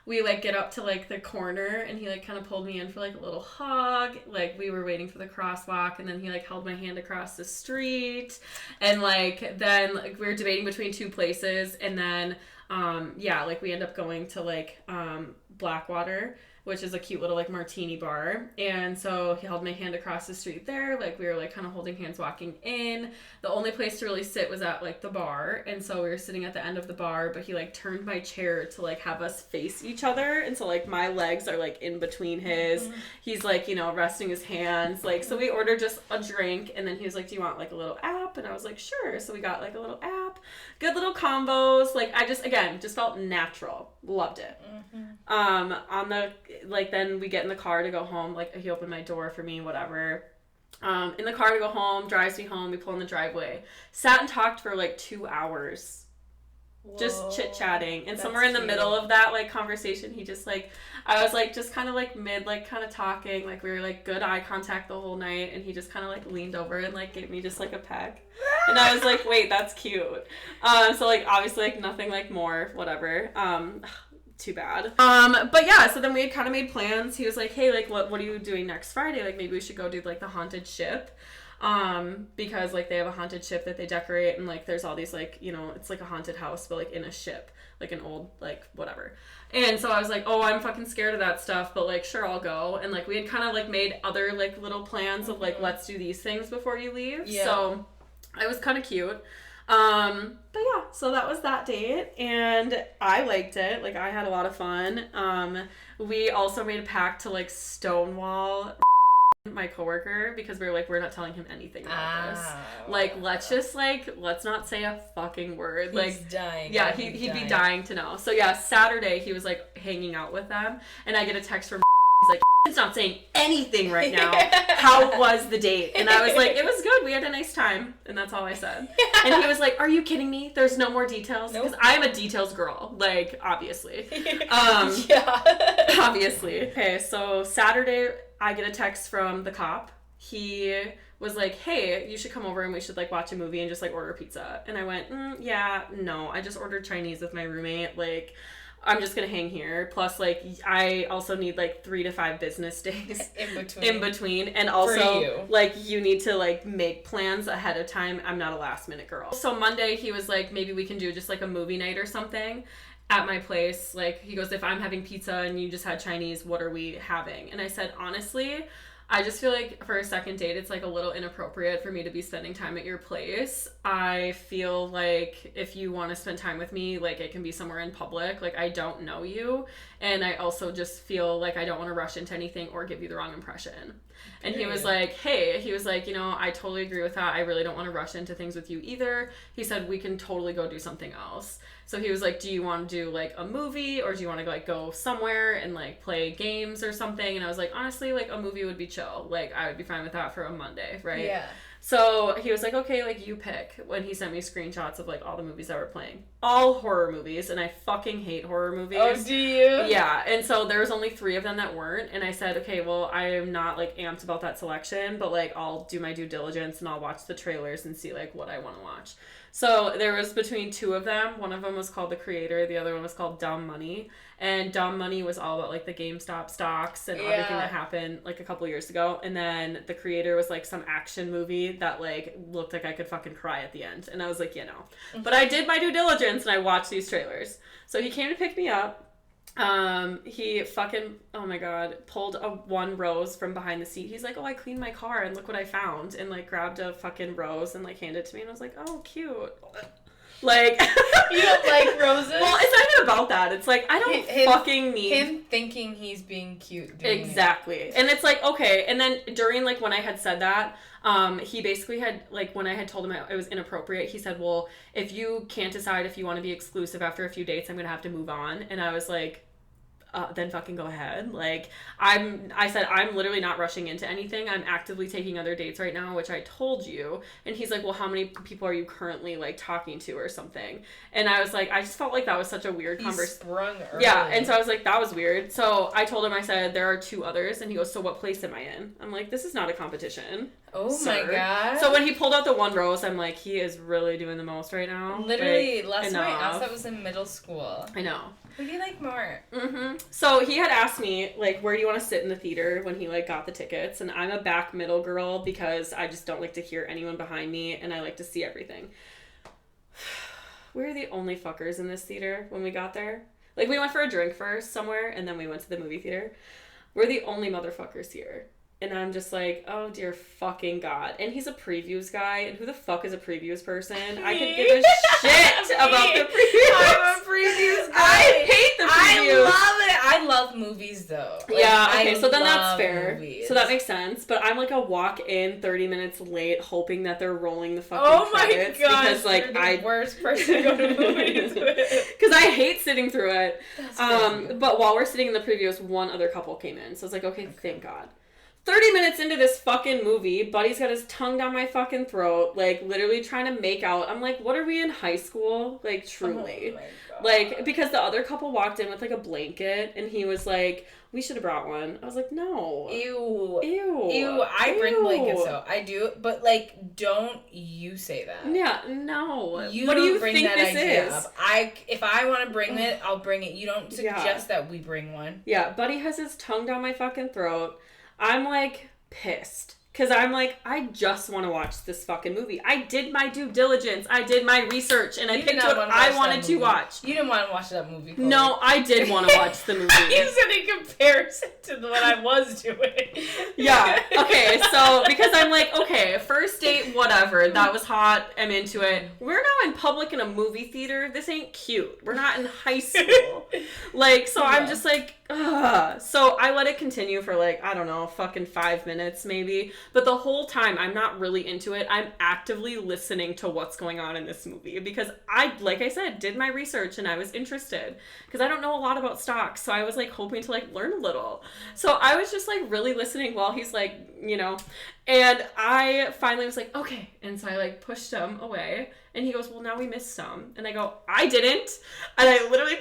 we like get up to like the corner, and he like kind of pulled me in for like a little hug. Like we were waiting for the crosswalk, and then he like held my hand across the street, and like then like we were debating between 2 places, and then yeah, like we end up going to like Blackwater, which is a cute little like martini bar. And so he held my hand across the street there. Like we were like kind of holding hands walking in. The only place to really sit was at like the bar. And so we were sitting at the end of the bar, but he like turned my chair to like have us face each other. And so like my legs are like in between his. He's like, you know, resting his hands. Like, so we ordered just a drink. And then he was like, do you want like a little app? And I was like, sure. So we got like a little app. Good little combos. Like I just, again, just felt natural. Loved it. On the, like, then we get in the car to go home. Like, he opened my door for me, whatever. In the car to go home, drives me home. We pull in the driveway. Sat and talked for, like, 2 hours. Whoa, just chit-chatting. And somewhere in the middle of that, like, conversation, he just, like, I was, like, just kind of, like, mid, like, kind of talking. Like, we were, like, good eye contact the whole night. And he just kind of, like, leaned over and, like, gave me just, like, a peck. And I was, like, wait, that's cute. So, like, obviously, like, nothing, like, more, whatever. Too bad. But yeah, so then we had kind of made plans. He was like, hey, like, what are you doing next Friday? Like, maybe we should go do, like, the haunted ship. Because, like, they have a haunted ship that they decorate, and, like, there's all these, like, you know, it's like a haunted house, but, like, in a ship. Like, an old, like, whatever. And so I was like, oh, I'm fucking scared of that stuff, but, like, sure, I'll go. And, like, we had kind of, like, made other, like, little plans of, like, let's do these things before you leave. Yeah. So it was kind of cute. But yeah, so that was that date, and I liked it. Like, I had a lot of fun. We also made a pact to, like, stonewall my coworker, because we were like, we're not telling him anything about this. Like, let's not say a fucking word. He's like, dying. Yeah, he'd be dying to know. So yeah, Saturday, he was, like, hanging out with them, and I get a text from he's like, it's not saying anything right now. How was the date? And I was like, it was good. We had a nice time. And that's all I said. Yeah. And he was like, are you kidding me? There's no more details? Because I'm a details girl. Like, obviously. Yeah. Obviously. Okay, so Saturday, I get a text from the cop. He was like, hey, you should come over and we should, like, watch a movie and just, like, order pizza. And I went, yeah, no. I just ordered Chinese with my roommate. Like, I'm just gonna hang here. Plus, like, I also need, like, 3 to 5 business days in between. And also, like, you need to, like, make plans ahead of time. I'm not a last minute girl. So Monday, he was like, maybe we can do just, like, a movie night or something at my place. Like, he goes, if I'm having pizza and you just had Chinese, what are we having? And I said, honestly, I just feel like for a second date, it's, like, a little inappropriate for me to be spending time at your place. I feel like if you want to spend time with me, like, it can be somewhere in public. Like, I don't know you. And I also just feel like I don't want to rush into anything or give you the wrong impression. And he was like, hey, he was like, you know, I totally agree with that. I really don't want to rush into things with you either. He said, we can totally go do something else. So he was like, do you want to do, like, a movie, or do you want to, like, go somewhere and, like, play games or something? And I was like, honestly, like, a movie would be chill. Like, I would be fine with that for a Monday, right? Yeah. So he was like, okay, like, you pick, when he sent me screenshots of, like, all the movies that were playing. All horror movies, and I fucking hate horror movies. Oh, do you? Yeah, and so there was only 3 of them that weren't, and I said, okay, well, I am not, like, amped about that selection, but, like, I'll do my due diligence, and I'll watch the trailers and see, like, what I want to watch. So there was between 2 of them. One of them was called The Creator. The other one was called Dumb Money. And Dumb Money was all about, like, the GameStop stocks and everything that happened, like, a couple years ago. And then The Creator was, like, some action movie that, like, looked like I could fucking cry at the end. And I was like, yeah, no. But I did my due diligence and I watched these trailers. So he came to pick me up. He fucking, oh my god, pulled a 1 rose from behind the seat. He's like, oh, I cleaned my car and look what I found. And, like, grabbed a fucking rose and, like, handed it to me. And I was like, oh, cute. Like, you don't like roses? Well, it's not even about that. It's like, I don't fucking need him thinking he's being cute. Exactly. And it's like, okay. And then during, like, when I had said that, he basically had, like, when I had told him it was inappropriate, he said, well, if you can't decide if you want to be exclusive after a few dates, I'm gonna have to move on. And I was like, then fucking go ahead. Like, I said, I'm literally not rushing into anything. I'm actively taking other dates right now, which I told you. And he's like, well, how many people are you currently, like, talking to or something? And I was like, I just felt like that was such a weird conversation. Yeah, and so I was like, that was weird. So I told him, I said, there are 2 others. And he goes, so what place am I in? I'm like, this is not a competition. Oh, sir. My God. So when he pulled out the 1 rose, I'm like, he is really doing the most right now. Literally, like, last time I asked, that was in middle school. I know. Who do you like more? Mm-hmm. So he had asked me, like, where do you want to sit in the theater when he, like, got the tickets? And I'm a back middle girl because I just don't like to hear anyone behind me, and I like to see everything. We were the only fuckers in this theater when we got there. Like, we went for a drink first somewhere, and then we went to the movie theater. We're the only motherfuckers here. And I'm just like, oh dear fucking God. And he's a previews guy. And who the fuck is a previews person? I could give a shit about the previews. I'm a previews guy. I hate the previews. I love it. I love movies though. Like, yeah, okay, so then that's fair. Movies. So that makes sense. But I'm like a walk in 30 minutes late hoping that they're rolling the fucking credits. Oh my God. Because like you're the worst person to go to movies with. Because I hate sitting through it. That's but while we're sitting in the previews, one other couple came in. So I was like, okay, thank God. 30 minutes into this fucking movie, Buddy's got his tongue down my fucking throat, like, literally trying to make out. I'm like, what are we in high school? Like, truly. Oh my God. Like, because the other couple walked in with, like, a blanket, and he was like, we should have brought one. I was like, no. Ew. Ew. Ew. I bring blankets, though. I do, but, like, don't you say that. Yeah, no. What do you bring think that this idea is? Up. If I want to bring it, I'll bring it. You don't suggest that we bring one. Yeah, Buddy has his tongue down my fucking throat. I'm, like, pissed. Because I'm like, I just want to watch this fucking movie. I did my due diligence. I did my research. And I picked what I wanted to watch. You didn't want to watch that movie, Chloe. No, I did want to watch the movie. You said in comparison to what I was doing. Yeah. Okay, so, because I'm like, okay, first date, whatever. That was hot. I'm into it. We're now in public in a movie theater. This ain't cute. We're not in high school. Like, so I'm just like, ugh. So I let it continue for like, I don't know, fucking 5 minutes maybe. But the whole time, I'm not really into it. I'm actively listening to what's going on in this movie because I, like I said, did my research and I was interested because I don't know a lot about stocks. So I was like hoping to like learn a little. So I was just like really listening while he's like, you know, and I finally was like, okay. And so I like pushed him away and he goes, well, now we missed some. And I go, I didn't. And I literally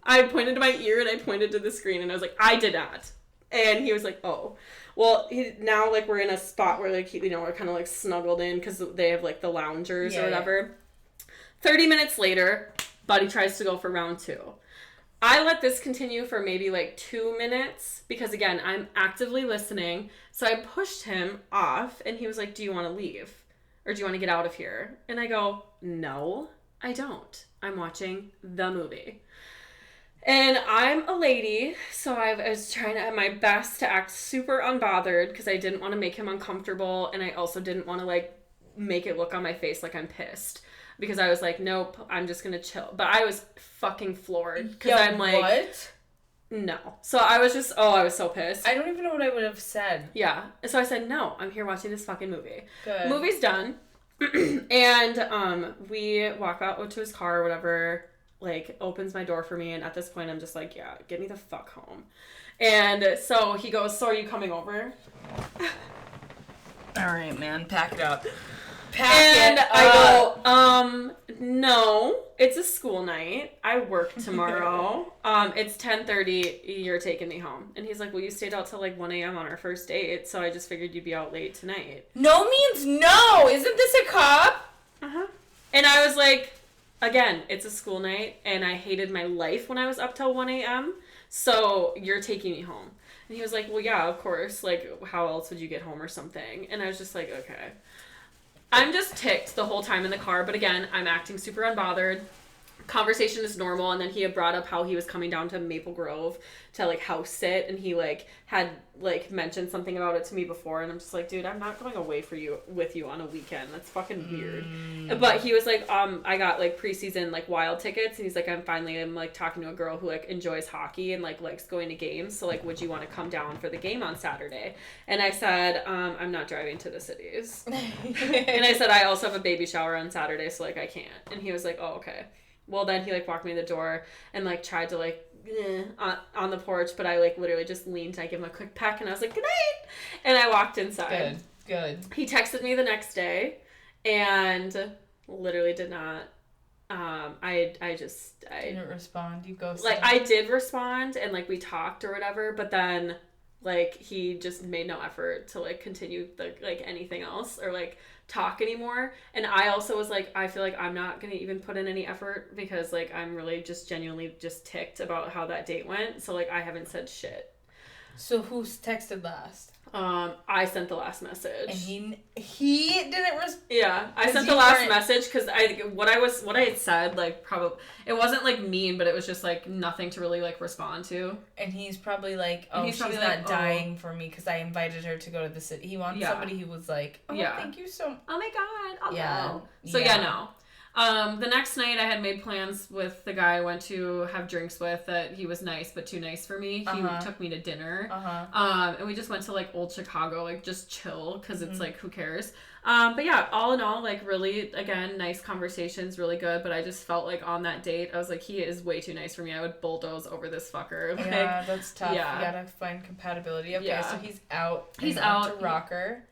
I pointed to my ear and I pointed to the screen and I was like, I did not. And he was like, oh. Well, now, like, we're in a spot where, like, you know, we're kind of, like, snuggled in because they have, like, the loungers or whatever. Yeah. 30 minutes later, Buddy tries to go for round 2. I let this continue for maybe, like, 2 minutes because, again, I'm actively listening. So I pushed him off, and he was like, do you want to leave? Or do you want to get out of here? And I go, no, I don't. I'm watching the movie. And I'm a lady, so I was trying to have my best to act super unbothered because I didn't want to make him uncomfortable, and I also didn't want to, like, make it look on my face like I'm pissed. Because I was like, nope, I'm just going to chill. But I was fucking floored. Because I'm like... What? No. So I was just... Oh, I was so pissed. I don't even know what I would have said. Yeah. So I said, no, I'm here watching this fucking movie. Good. Movie's done. And we walk out to his car or whatever... like, opens my door for me, and at this point, I'm just like, yeah, get me the fuck home. And so he goes, so are you coming over? All right, man, pack it up. And I go, no, it's a school night. I work tomorrow. It's 10:30. You're taking me home. And he's like, well, you stayed out till like 1 a.m. on our first date, so I just figured you'd be out late tonight. No means no. Isn't this a cop? Uh-huh. And I was like, again, it's a school night, and I hated my life when I was up till 1 a.m., so you're taking me home. And he was like, well, yeah, of course. Like, how else would you get home or something? And I was just like, okay. I'm just ticked the whole time in the car, but again, I'm acting super unbothered. Conversation is normal, and then he had brought up how he was coming down to Maple Grove to, like, house sit, and he, like, had, like, mentioned something about it to me before, and I'm just like, dude, I'm not going away with you on a weekend. That's fucking weird. But he was like, I got, like, preseason, like, Wild tickets, and he's like, I'm like, talking to a girl who, like, enjoys hockey and, like, likes going to games, so, like, would you want to come down for the game on Saturday? And I said, I'm not driving to the cities. And I said, I also have a baby shower on Saturday, so, like, I can't. And he was like, oh, okay. Well, then he, like, walked me to the door and, like, tried to, like, on the porch, but I, like, literally just leaned and I gave him a quick peck, and I was like, good night! And I walked inside. Good. He texted me the next day and literally did not, I didn't respond. You ghosted. Like, I did respond, and, like, we talked or whatever, but then, like, he just made no effort to, like, continue, like, anything else or, like, talk anymore. And I also was like, I feel like I'm not gonna even put in any effort because, like, I'm really just genuinely just ticked about how that date went, so, like, I haven't said shit. So who's texted last? I sent the last message. And he didn't respond. Yeah, I sent the last message because what I had said, like, probably it wasn't like mean, but it was just like nothing to really like respond to. And he's probably like, oh, she's not dying for me because I invited her to go to the city. He wants somebody who was like, oh, thank you so much. Oh my god, I'll go. So no. The next night I had made plans with the guy I went to have drinks with that he was nice but too nice for me. He took me to dinner. And we just went to like old Chicago, like just chill because it's like, who cares? But yeah, all in all, like really, again, nice conversations, really good. But I just felt like on that date, I was like, he is way too nice for me. I would bulldoze over this fucker. Like, yeah, that's tough. Yeah. You gotta find compatibility. Okay, so he's out. He's out to rocker.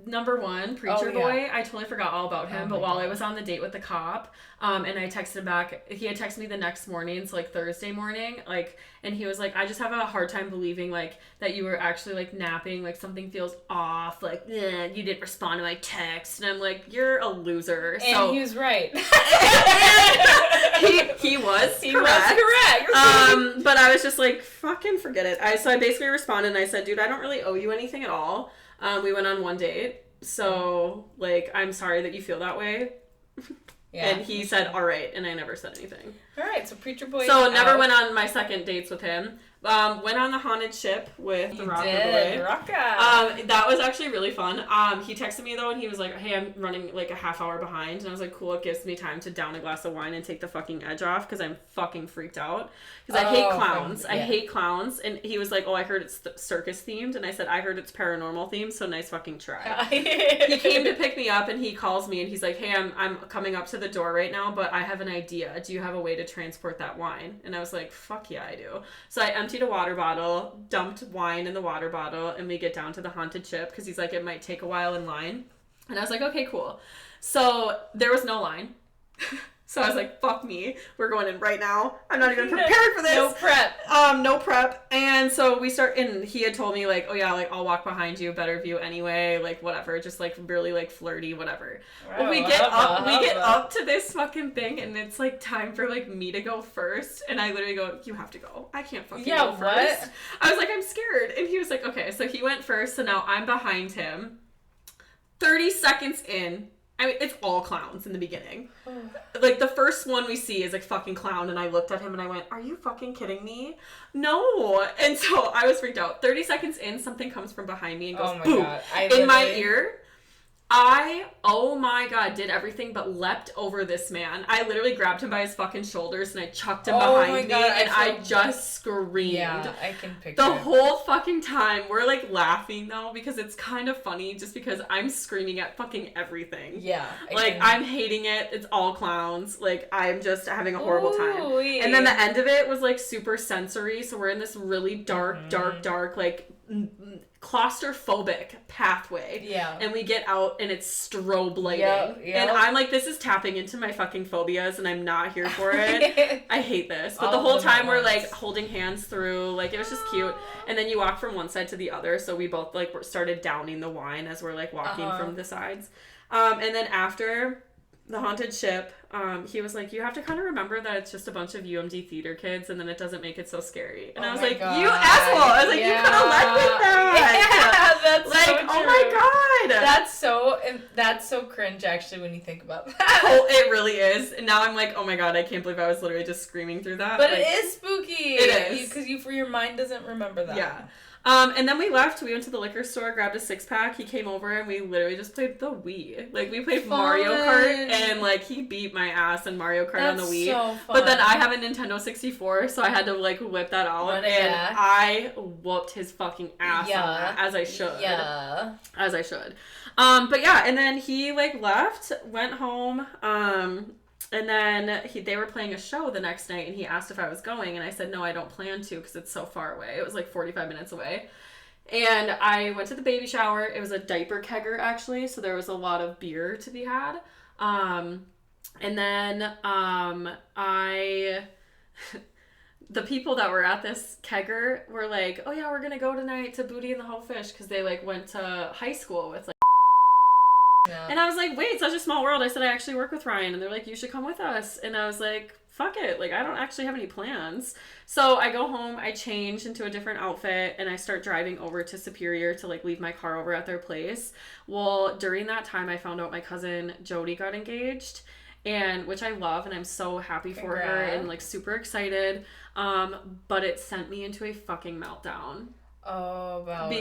Number one, Preacher Boy. I totally forgot all about him. But while I was on the date with the cop, and I texted him back, he had texted me the next morning, so like Thursday morning, like, and he was like, I just have a hard time believing like that you were actually like napping, like something feels off, like you didn't respond to my text, and I'm like, you're a loser. And he was right. he was correct. But I was just like, fucking forget it. So I basically responded and I said, dude, I don't really owe you anything at all. We went on one date, so, like, I'm sorry that you feel that way. Yeah. And he said, all right, and I never said anything. All right, so Preacher Boy. So never went on my second dates with him. Went on the haunted ship with the Rocker Boy. That was actually really fun. He texted me though, and he was like, "Hey, I'm running like a half hour behind," and I was like, "Cool." It gives me time to down a glass of wine and take the fucking edge off because I'm fucking freaked out because I hate clowns. I hate clowns. And he was like, "Oh, I heard it's circus themed," and I said, "I heard it's paranormal themed, so nice fucking try." He came to pick me up, and he calls me, and he's like, "Hey, I'm coming up to the door right now, but I have an idea. Do you have a way to transport that wine?" And I was like, "Fuck yeah, I do." So I emptied a water bottle, dumped wine in the water bottle, and we get down to the haunted ship because he's like, it might take a while in line. And I was like, okay, cool. So there was no line. So I was like, fuck me. We're going in right now. I'm not even prepared for this. No prep. No prep. And so we start, and he had told me like, oh yeah, like I'll walk behind you, better view anyway, like whatever, just like really like flirty, whatever. But we get up to this fucking thing, and it's like time for like me to go first, and I literally go, you have to go. I can't fucking go first. What? I was like, I'm scared. And he was like, okay. So he went first, so now I'm behind him. 30 seconds in, I mean, it's all clowns in the beginning. Like, the first one we see is, like, fucking clown, and I looked at him and I went, are you fucking kidding me? No. And so I was freaked out. 30 seconds in, something comes from behind me and goes, boom, in my ear. Oh my god, did everything but leapt over this man. I literally grabbed him by his fucking shoulders and I chucked him behind me, and I just screamed. Yeah, I can picture the whole fucking time. We're like laughing though because it's kind of funny just because I'm screaming at fucking everything. Yeah. I'm hating it. It's all clowns. Like, I'm just having a horrible time. And then the end of it was like super sensory, so we're in this really dark, like claustrophobic pathway. Yeah. And we get out and it's strobe lighting. Yep. And I'm like, this is tapping into my fucking phobias and I'm not here for it. I hate this. But the whole time we're like holding hands through, like it was just cute. And then you walk from one side to the other, so we both like started downing the wine as we're like walking from the sides. And then after the haunted ship, he was like, you have to kind of remember that it's just a bunch of UMD theater kids and then it doesn't make it so scary. And I was like, God. You asshole! I was like, you could have led with that! Yeah, that's like, so true. Oh my God! That's so cringe actually when you think about that. Oh, it really is. And now I'm like, oh my God, I can't believe I was literally just screaming through that. But like, it is spooky! It is. Because your mind doesn't remember that. Yeah. And then we left. We went to the liquor store, grabbed a 6-pack. He came over and we literally just played the Wii. Like, we played Mario Kart, and like he beat my ass in Mario Kart on the Wii. So fun. But then I have a Nintendo 64, so I had to like whip that out, and I whooped his fucking ass on that, as I should. Yeah. As I should. But yeah, and then he like left, went home. And then they were playing a show the next night, and he asked if I was going, and I said, no, I don't plan to, because it's so far away. It was like 45 minutes away. And I went to the baby shower. It was a diaper kegger, actually, so there was a lot of beer to be had. And then the people that were at this kegger were like, oh yeah, we're going to go tonight to Booty and the Whole Fish, because they like went to high school with like, yeah. And I was like, wait, such a small world. I said, I actually work with Ryan. And they're like, you should come with us. And I was like, fuck it. Like, I don't actually have any plans. So I go home, I change into a different outfit, and I start driving over to Superior to, like, leave my car over at their place. Well, during that time, I found out my cousin Jody got engaged, and which I love, and I'm so happy for her and, like, super excited. But it sent me into a fucking meltdown. Oh, wow.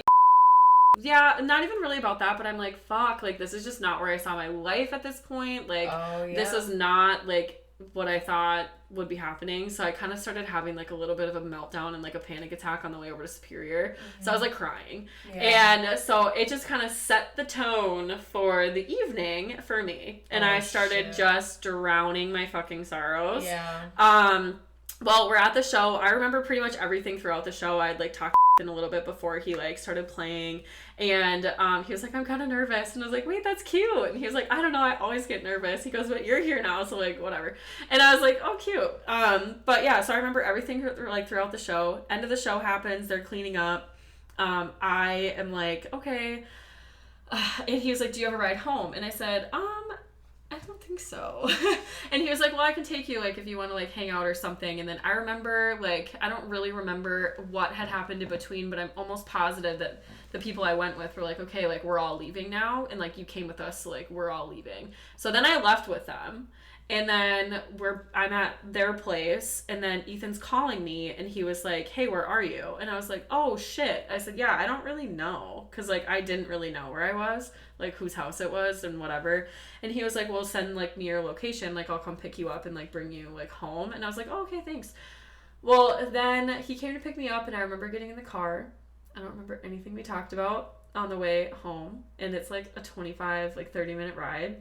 Yeah, not even really about that, but I'm like, fuck, like, this is just not where I saw my life at this point. Like, this is not, like, what I thought would be happening. So I kind of started having, like, a little bit of a meltdown and, like, a panic attack on the way over to Superior. So I was, like, crying. And so it just kind of set the tone for the evening for me. And I started just drowning my fucking sorrows. Well, we're at the show. I remember pretty much everything throughout the show. I'd, like, talk in a little bit before he, like, started playing, and he was like, I'm kind of nervous, and I was like, wait, that's cute. And he was like, I don't know, I always get nervous. He goes, but you're here now, so, like, whatever. And I was like, oh, cute. But yeah, so I remember everything, like, throughout the show. End of the show happens, they're cleaning up. I am like, okay. And he was like, do you have a ride home? And I said, I don't think so. And he was like, well, I can take you, like, if you want to, like, hang out or something. And then I remember, like, I don't really remember what had happened in between, but I'm almost positive that the people I went with were like, okay, like, we're all leaving now, and, like, you came with us, so, like, we're all leaving. So then I left with them, and then I'm at their place, and then Ethan's calling me, and he was like, hey, where are you? And I was like, oh, shit. I said, yeah, I don't really know, because, like, I didn't really know where I was, like, whose house it was, and whatever. And he was like, well, send, like, me your location, like, I'll come pick you up and, like, bring you, like, home. And I was like, oh, okay, thanks. Well, then he came to pick me up, and I remember getting in the car. I don't remember anything we talked about on the way home, and it's, like, a 25, like, 30-minute ride.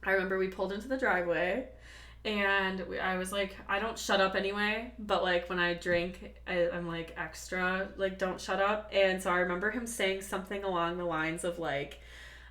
I remember we pulled into the driveway, and I was like, I don't shut up anyway, but, like, when I drink, I'm, like, extra, like, don't shut up. And so I remember him saying something along the lines of, like,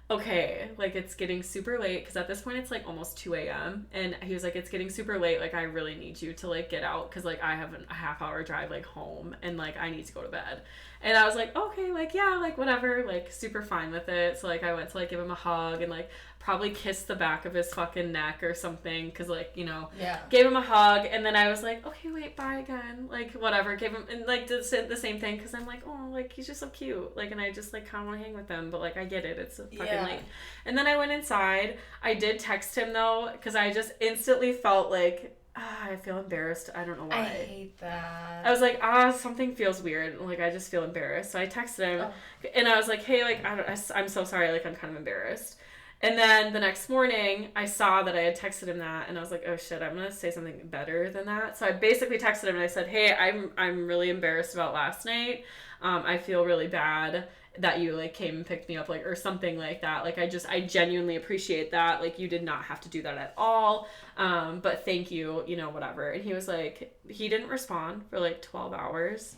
okay, like, it's getting super late, because at this point it's, like, almost 2 a.m. And he was like, it's getting super late, like, I really need you to, like, get out, because, like, I have a half-hour drive, like, home, and, like, I need to go to bed. And I was like, okay, like, yeah, like, whatever, like, super fine with it. So, like, I went to, like, give him a hug and, like, probably kissed the back of his fucking neck or something, because, like, you know, gave him a hug. And then I was like, okay, wait, bye again, like, whatever, gave him, and, like, did the same thing, because I'm like, oh, like, he's just so cute, like, and I just, like, kind of want to hang with him, but, like, I get it, it's fucking late. And then I went inside. I did text him, though, because I just instantly felt like, I feel embarrassed. I don't know why. I hate that. I was like, something feels weird. Like, I just feel embarrassed. So I texted him, and I was like, hey, like, I'm so sorry. Like, I'm kind of embarrassed. And then the next morning, I saw that I had texted him that, and I was like, oh shit, I'm gonna say something better than that. So I basically texted him, and I said, hey, I'm really embarrassed about last night. I feel really bad that you, like, came and picked me up, like, or something like that. Like, I genuinely appreciate that. Like, you did not have to do that at all. But thank you, you know, whatever. And he was like, he didn't respond for, like, 12 hours.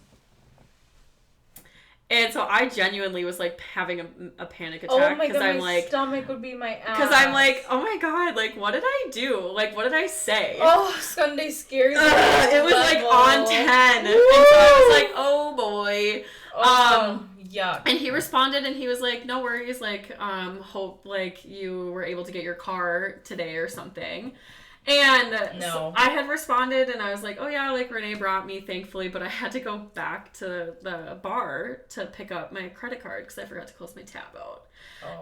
And so I genuinely was, like, having a panic attack. Oh my god, my stomach would be my ass. Because I'm like, oh my god, like, what did I do? Like, what did I say? Oh, Sunday scares me. It was, like, on 10. Woo! And so I was like, oh boy. Yuck. And he responded, and he was like, no worries, like, hope, like, you were able to get your car today or something. And so I had responded, and I was like, oh yeah, like, Renee brought me, thankfully, but I had to go back to the bar to pick up my credit card because I forgot to close my tab out.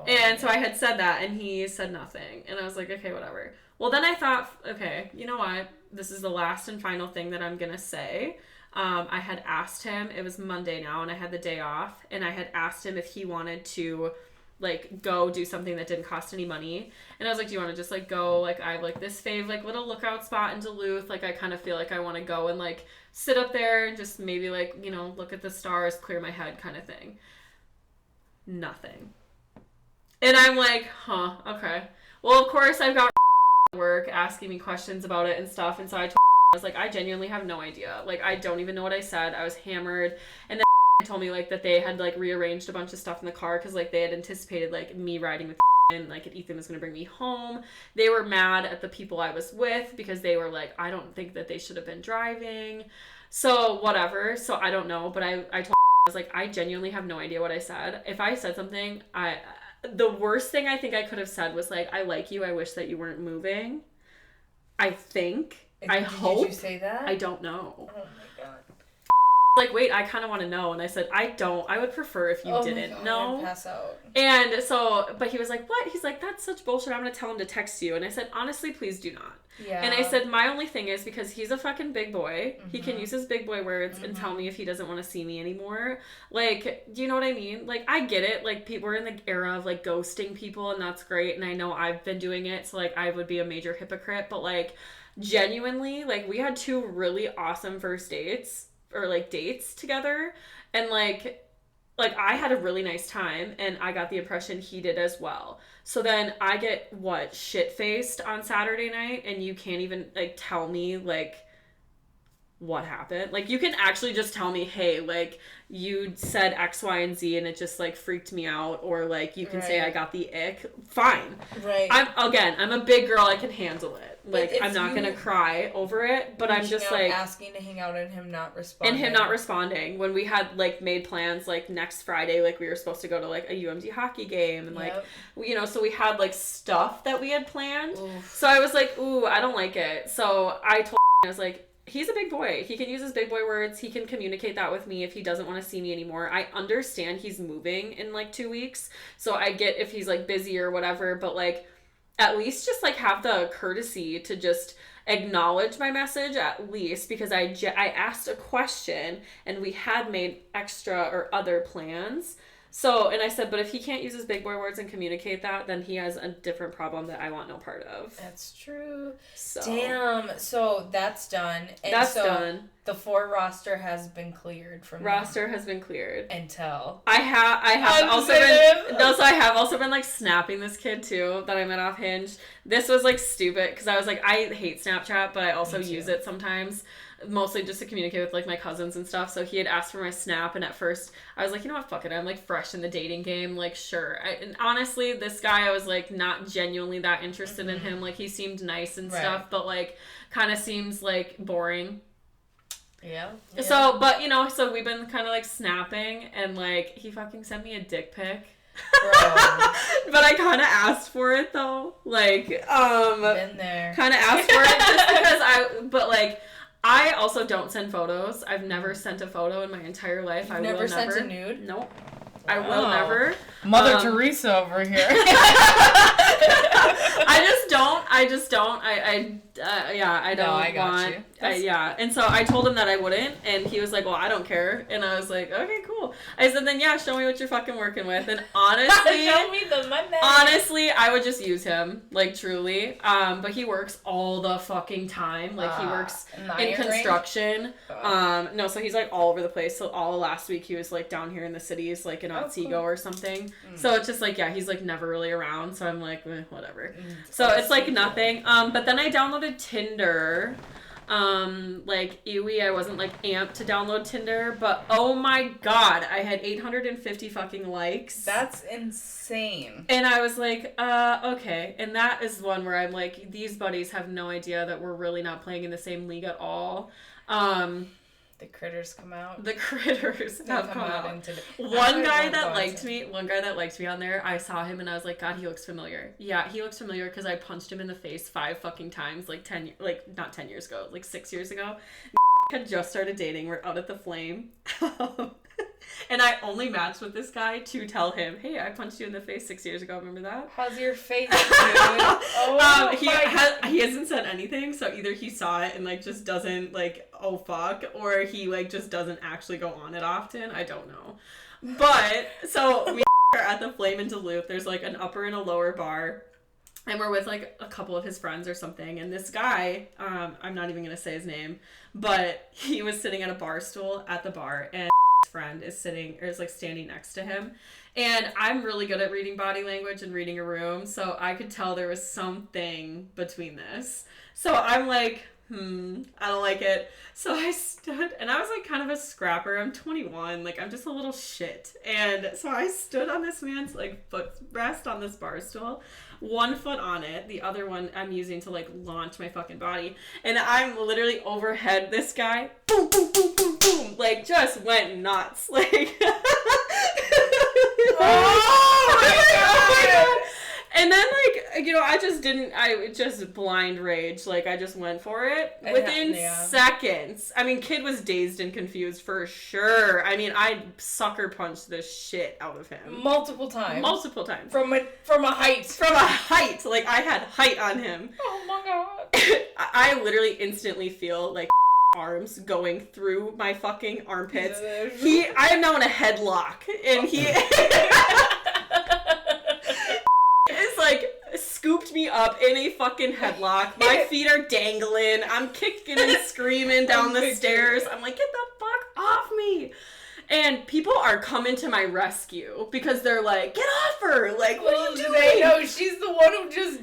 And so I had said that, and he said nothing, and I was like, okay, whatever. Well, then I thought, okay, you know what, this is the last and final thing that I'm gonna say. I had asked him, it was Monday now, and I had the day off, and I had asked him if he wanted to, like, go do something that didn't cost any money. And I was like, do you want to just, like, go, like, I have, like, this like, little lookout spot in Duluth, like, I kind of feel like I want to go and, like, sit up there and just maybe, like, you know, look at the stars, clear my head kind of thing. Nothing. And I'm like, huh, okay. Well, of course, I've got work asking me questions about it and stuff, and so I was like, I genuinely have no idea. Like, I don't even know what I said. I was hammered. And then told me, like, that they had, like, rearranged a bunch of stuff in the car because, like, they had anticipated, like, me riding with and, like, Ethan was going to bring me home. They were mad at the people I was with because they were like, I don't think that they should have been driving. So, whatever. So, I don't know. But I told I was like, I genuinely have no idea what I said. If I said something, the worst thing I think I could have said was, like, I like you. I wish that you weren't moving. I think. Did you say that? I don't know. Oh my god. Like, wait, I kind of want to know. And I said, I would prefer if you didn't know. I'd pass out. And so, but he was like, what? He's like, that's such bullshit. I'm going to tell him to text you. And I said, honestly, please do not. Yeah. And I said, my only thing is because he's a fucking big boy. Mm-hmm. He can use his big boy words and tell me if he doesn't want to see me anymore. Like, do you know what I mean? Like, I get it. Like, we're in the era of, like, ghosting people, and that's great. And I know I've been doing it, so, like, I would be a major hypocrite. But, like, genuinely, like, we had 2 really awesome first dates. Or, like, dates together, and, like, I had a really nice time, and I got the impression he did as well. So then I get, shit-faced on Saturday night, and you can't even, like, tell me, like, what happened. Like, you can actually just tell me, hey, like, you said X, Y, and Z, and it just, like, freaked me out, or, like, you can say I got the ick. Fine. Right. I'm a big girl, I can handle it. Like, I'm not gonna cry over it, but I'm just, like... asking to hang out and him not responding. And him not responding. When we had, like, made plans, like, next Friday, like, we were supposed to go to, like, a UMD hockey game, and, like, you know, so we had, like, stuff that we had planned. Oof. So I was like, ooh, I don't like it. So I told him, I was like, he's a big boy. He can use his big boy words. He can communicate that with me if he doesn't want to see me anymore. I understand he's moving in, like, 2 weeks, so I get if he's, like, busy or whatever, but, like, at least just, like, have the courtesy to just acknowledge my message at least, because I asked a question and we had made extra or other plans. So, and I said, but if he can't use his big boy words and communicate that, then he has a different problem that I want no part of. That's true. So. Damn. So that's done. And that's done. The 4 roster has been cleared from has been cleared. Until I have also been like snapping this kid too that I met off Hinge. This was like stupid because I was like, I hate Snapchat, but I also use it sometimes. Mostly just to communicate with, like, my cousins and stuff. So he had asked for my Snap, and at first I was like, you know what, fuck it. I'm, like, fresh in the dating game. Like, sure. And honestly, this guy, I was, like, not genuinely that interested in him. Like, he seemed nice and stuff, but, like, kind of seems, like, boring. Yeah. So, but, you know, so we've been kind of, like, snapping, and, like, he fucking sent me a dick pic. But I kind of asked for it, though. Like, been there. Kind of asked for it just because I also don't send photos. I've never sent a photo in my entire life. You've never sent a nude? Nope. I will never. Mother Teresa over here. I just don't. I don't I got want. You. And so I told him that I wouldn't, and he was like, well, I don't care. And I was like, okay, cool. I said, then show me what you're fucking working with. And honestly, show me the money. Honestly, I would just use him, like, truly. But he works all the fucking time. Like, he works in construction. No, so he's, like, all over the place. So all last week he was, like, down here in the cities, like, in Otsego or something. So it's just, like, he's, like, never really around. So I'm like, whatever. So it's, like, nothing. But then I downloaded Tinder. Like, ewy, I wasn't, like, amped to download Tinder, but oh my god, I had 850 fucking likes. That's insane. And I was like, okay. And that is one where I'm like, these buddies have no idea that we're really not playing in the same league at all. The critters come out. The critters have come out. One guy that liked me on there, I saw him and I was like, God, he looks familiar. Yeah, he looks familiar because I punched him in the face 5 fucking times, like not 10 years ago, like 6 years ago. Had just started dating. We're out at the Flame. And I only matched with this guy to tell him, hey, I punched you in the face 6 years ago. Remember that? How's your face, dude? He hasn't said anything, so either he saw it and, like, just doesn't, like, oh, fuck, or he, like, just doesn't actually go on it often. I don't know. But, so, we are at the Flame in Duluth. There's, like, an upper and a lower bar. And we're with, like, a couple of his friends or something. And this guy, I'm not even going to say his name, but he was sitting at a bar stool at the bar, and his friend is standing next to him. And I'm really good at reading body language and reading a room, so I could tell there was something between this. So I'm like, I don't like it. So I stood, and I was, like, kind of a scrapper. I'm 21, like, I'm just a little shit. And so I stood on this man's, like, footrest on this bar stool, 1 foot on it, the other one I'm using to, like, launch my fucking body. And I'm literally overhead this guy, boom, boom, boom, boom, boom, like, just went nuts. Like, oh my god! And then, like, you know, I just blind rage. Like, I just went for it. Within seconds. I mean, kid was dazed and confused for sure. I mean, I sucker punched the shit out of him. Multiple times. From a height. Like, I had height on him. Oh my god. I literally instantly feel, like, arms going through my fucking armpits. I am now in a headlock, and he is like scooped me up in a fucking headlock. My feet are dangling. I'm kicking and screaming down the stairs. I'm like, get the fuck off me. And people are coming to my rescue because they're like, get off her. Like, what are you doing? They know she's the one who just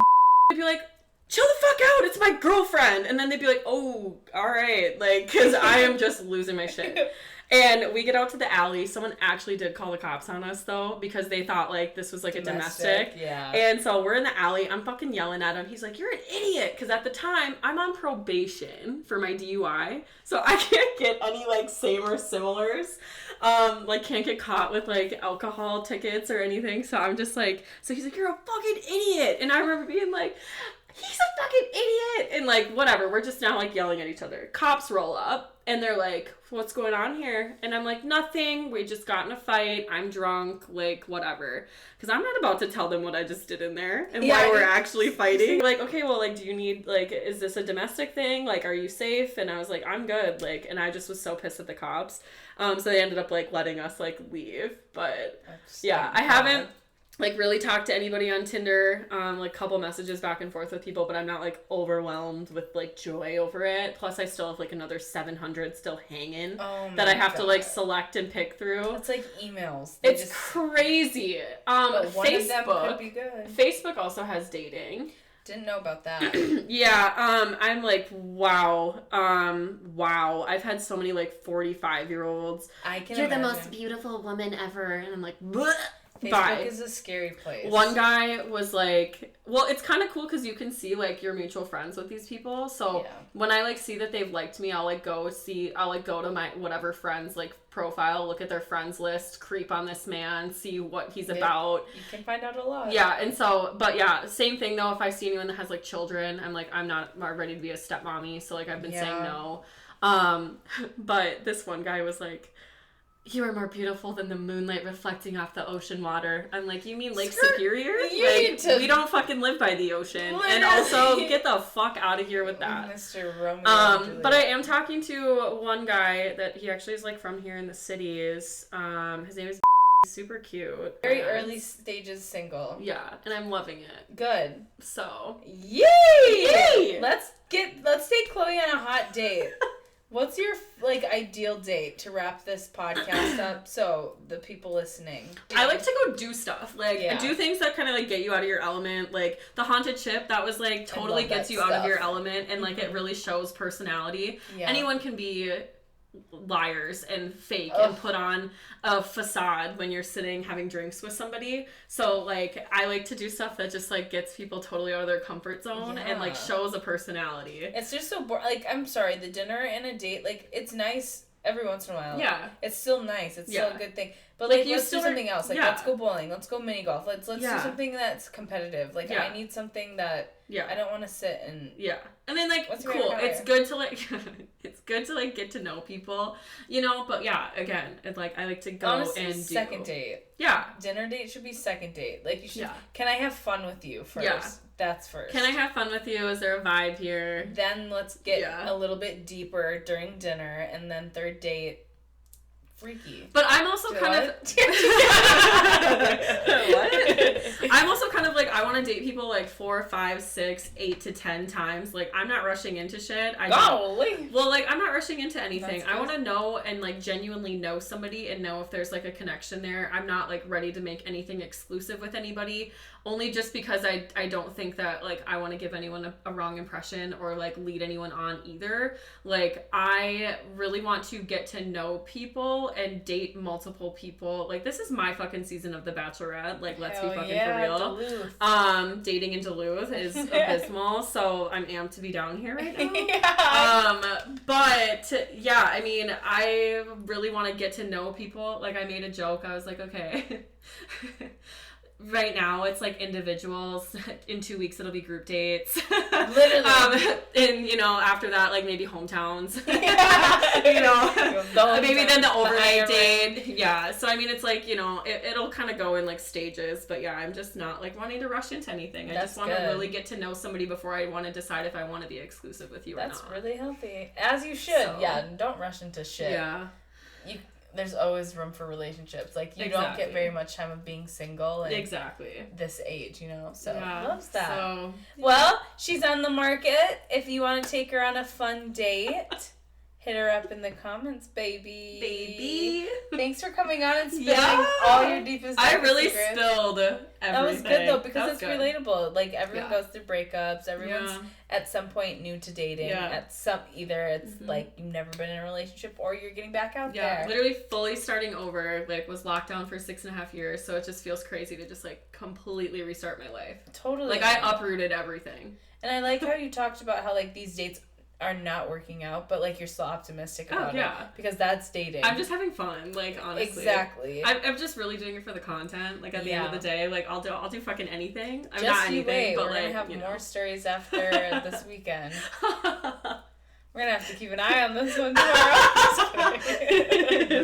I'd be like, chill the fuck out, it's my girlfriend. And then they'd be like, oh, all right. Like, because I am just losing my shit. And we get out to the alley. Someone actually did call the cops on us, though, because they thought, like, this was, like, a domestic. Yeah. And so we're in the alley. I'm fucking yelling at him. He's like, you're an idiot. Because at the time, I'm on probation for my DUI. So I can't get any, like, same or similars. Like, can't get caught with, like, alcohol tickets or anything. So I'm just like, so he's like, you're a fucking idiot. And I remember being like, he's a fucking idiot. And, like, whatever. We're just now, like, yelling at each other. Cops roll up. And they're like, what's going on here? And I'm like, nothing. We just got in a fight. I'm drunk. Like, whatever. Because I'm not about to tell them what I just did in there and why we're actually fighting. Like, okay, well, like, do you need, like, is this a domestic thing? Like, are you safe? And I was like, I'm good. Like, and I just was so pissed at the cops. So they ended up, like, letting us, like, leave. But, yeah, I haven't, like, really talked to anybody on Tinder, like, couple messages back and forth with people, but I'm not, like, overwhelmed with, like, joy over it. Plus, I still have, like, another 700 still hanging that I have to, like, select and pick through. It's like emails. It's crazy. But one Facebook, of them could be good. Facebook also has dating. Didn't know about that. Yeah, I'm like, wow. I've had so many, like, 45-year-olds. I can You're imagine. the most beautiful woman ever. And I'm like, bleh. Facebook is a scary place. One guy was like, well, it's kind of cool because you can see, like, your mutual friends with these people. So when I, like, see that they've liked me, I'll, like, go to my whatever friend's, like, profile, look at their friends list, creep on this man, see what he's about. You can find out a lot. Yeah, and so, but yeah, same thing, though. If I see anyone that has, like, children, I'm like, I'm not ready to be a stepmommy. So, like, I've been saying no. But this one guy was like, you are more beautiful than the moonlight reflecting off the ocean water. I'm like, you mean Lake Superior? We don't fucking live by the ocean. Literally. And also, get the fuck out of here with that. Mr. Romeo. But I am talking to one guy that he actually is, like, from here in the cities. His name is super cute. Very early stages single. Yeah, and I'm loving it. Good. So. Yay! Let's take Chloe on a hot date. What's your, like, ideal date to wrap this podcast up so the people listening? I like to go do stuff. Like, do things that kind of, like, get you out of your element. Like, the haunted chip, that was, like, totally gets you out of your element. And, like, it really shows personality. Yeah. Anyone can be liars and fake and put on a facade when you're sitting having drinks with somebody. So, like, I like to do stuff that just, like, gets people totally out of their comfort zone and, like, shows a personality. It's just so like, I'm sorry, the dinner and a date, like, it's nice every once in a while. Yeah. It's still nice. It's still a good thing. But, like, let's do something else. Like, let's go bowling. Let's go mini golf. Let's do something that's competitive. Like, I need something that I don't want to sit and... Yeah. And then, like, cool. It's good to, like... it's good to, like, get to know people, you know? But, yeah, again, it's, like, I like to go honestly, and do... second date. Yeah. Dinner date should be second date. Like, you should... Yeah. Can I have fun with you first? Yeah. That's first. Can I have fun with you? Is there a vibe here? Then let's get a little bit deeper during dinner. And then third date... freaky. But I'm also kind of... What? I'm also kind of like, I want to date people like 4, 5, 6, 8 to 10 times. Like, I'm not rushing into shit. Well, like, I'm not rushing into anything. I want to know and, like, genuinely know somebody and know if there's, like, a connection there. I'm not, like, ready to make anything exclusive with anybody. Only just because I don't think that, like, I want to give anyone a wrong impression or, like, lead anyone on either. Like, I really want to get to know people and date multiple people. Like, this is my fucking season of The Bachelorette. Like, let's be fucking for real. Duluth. Dating in Duluth is abysmal, so I'm amped to be down here right now. But yeah, I mean, I really want to get to know people. Like, I made a joke. I was like, okay. right now it's like individuals. In 2 weeks it'll be group dates. Literally. And you know, after that, like maybe hometowns. You know, maybe then the overnight date. Yeah. So I mean, it's like, you know, it'll kind of go in like stages. But yeah, I'm just not like wanting to rush into anything. I just want to really get to know somebody before I want to decide if I want to be exclusive with you or not. That's really healthy, as you should. So, yeah, don't rush into shit. Yeah. There's always room for relationships. Like, you don't get very much time of being single at this age, you know? So, loves that. So, well, she's on the market. If you want to take her on a fun date, hit her up in the comments, baby. Thanks for coming on and spilling all your deepest I really spilled everything. That was good, though, because it's relatable. Like, everyone goes through breakups. Everyone's at some point new to dating. Either it's like you've never been in a relationship or you're getting back out there. Literally fully starting over. Like, was locked down for 6.5 years, so it just feels crazy to just, like, completely restart my life. Totally. Like, I uprooted everything. And I like how you talked about how, like, these dates are not working out, but like you're still optimistic about it because that's dating. I'm just having fun, like, honestly. Exactly. I'm just really doing it for the content. Like, at the end of the day, like, I'll do fucking anything. I'm just not anything, but we're like, gonna have more stories after this weekend. We're gonna have to keep an eye on this one tomorrow.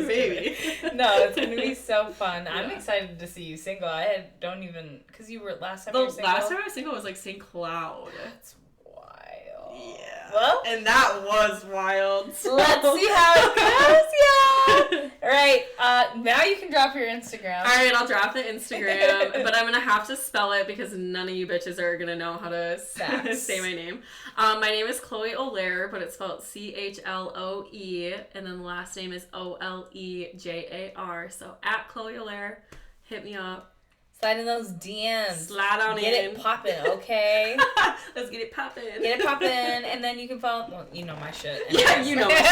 Maybe. No, it's gonna be so fun. I'm excited to see you single. Because you were last time. Last time I was single was like St. Cloud. That's wild. Yeah. Well, and that was wild. So. Let's see how it goes, yeah. All right. Now you can drop your Instagram. All right, I'll drop the Instagram, but I'm gonna have to spell it because none of you bitches are gonna know how to say my name. My name is Chloe Olaire, but it's spelled Chloe, and then the last name is Olejar. So at Chloe Olaire, hit me up. Slide in those DMs. Slide on Get it poppin', okay? Let's get it poppin'. Get it poppin', and then you can follow. Well, you know my shit. Yeah, you know my shit.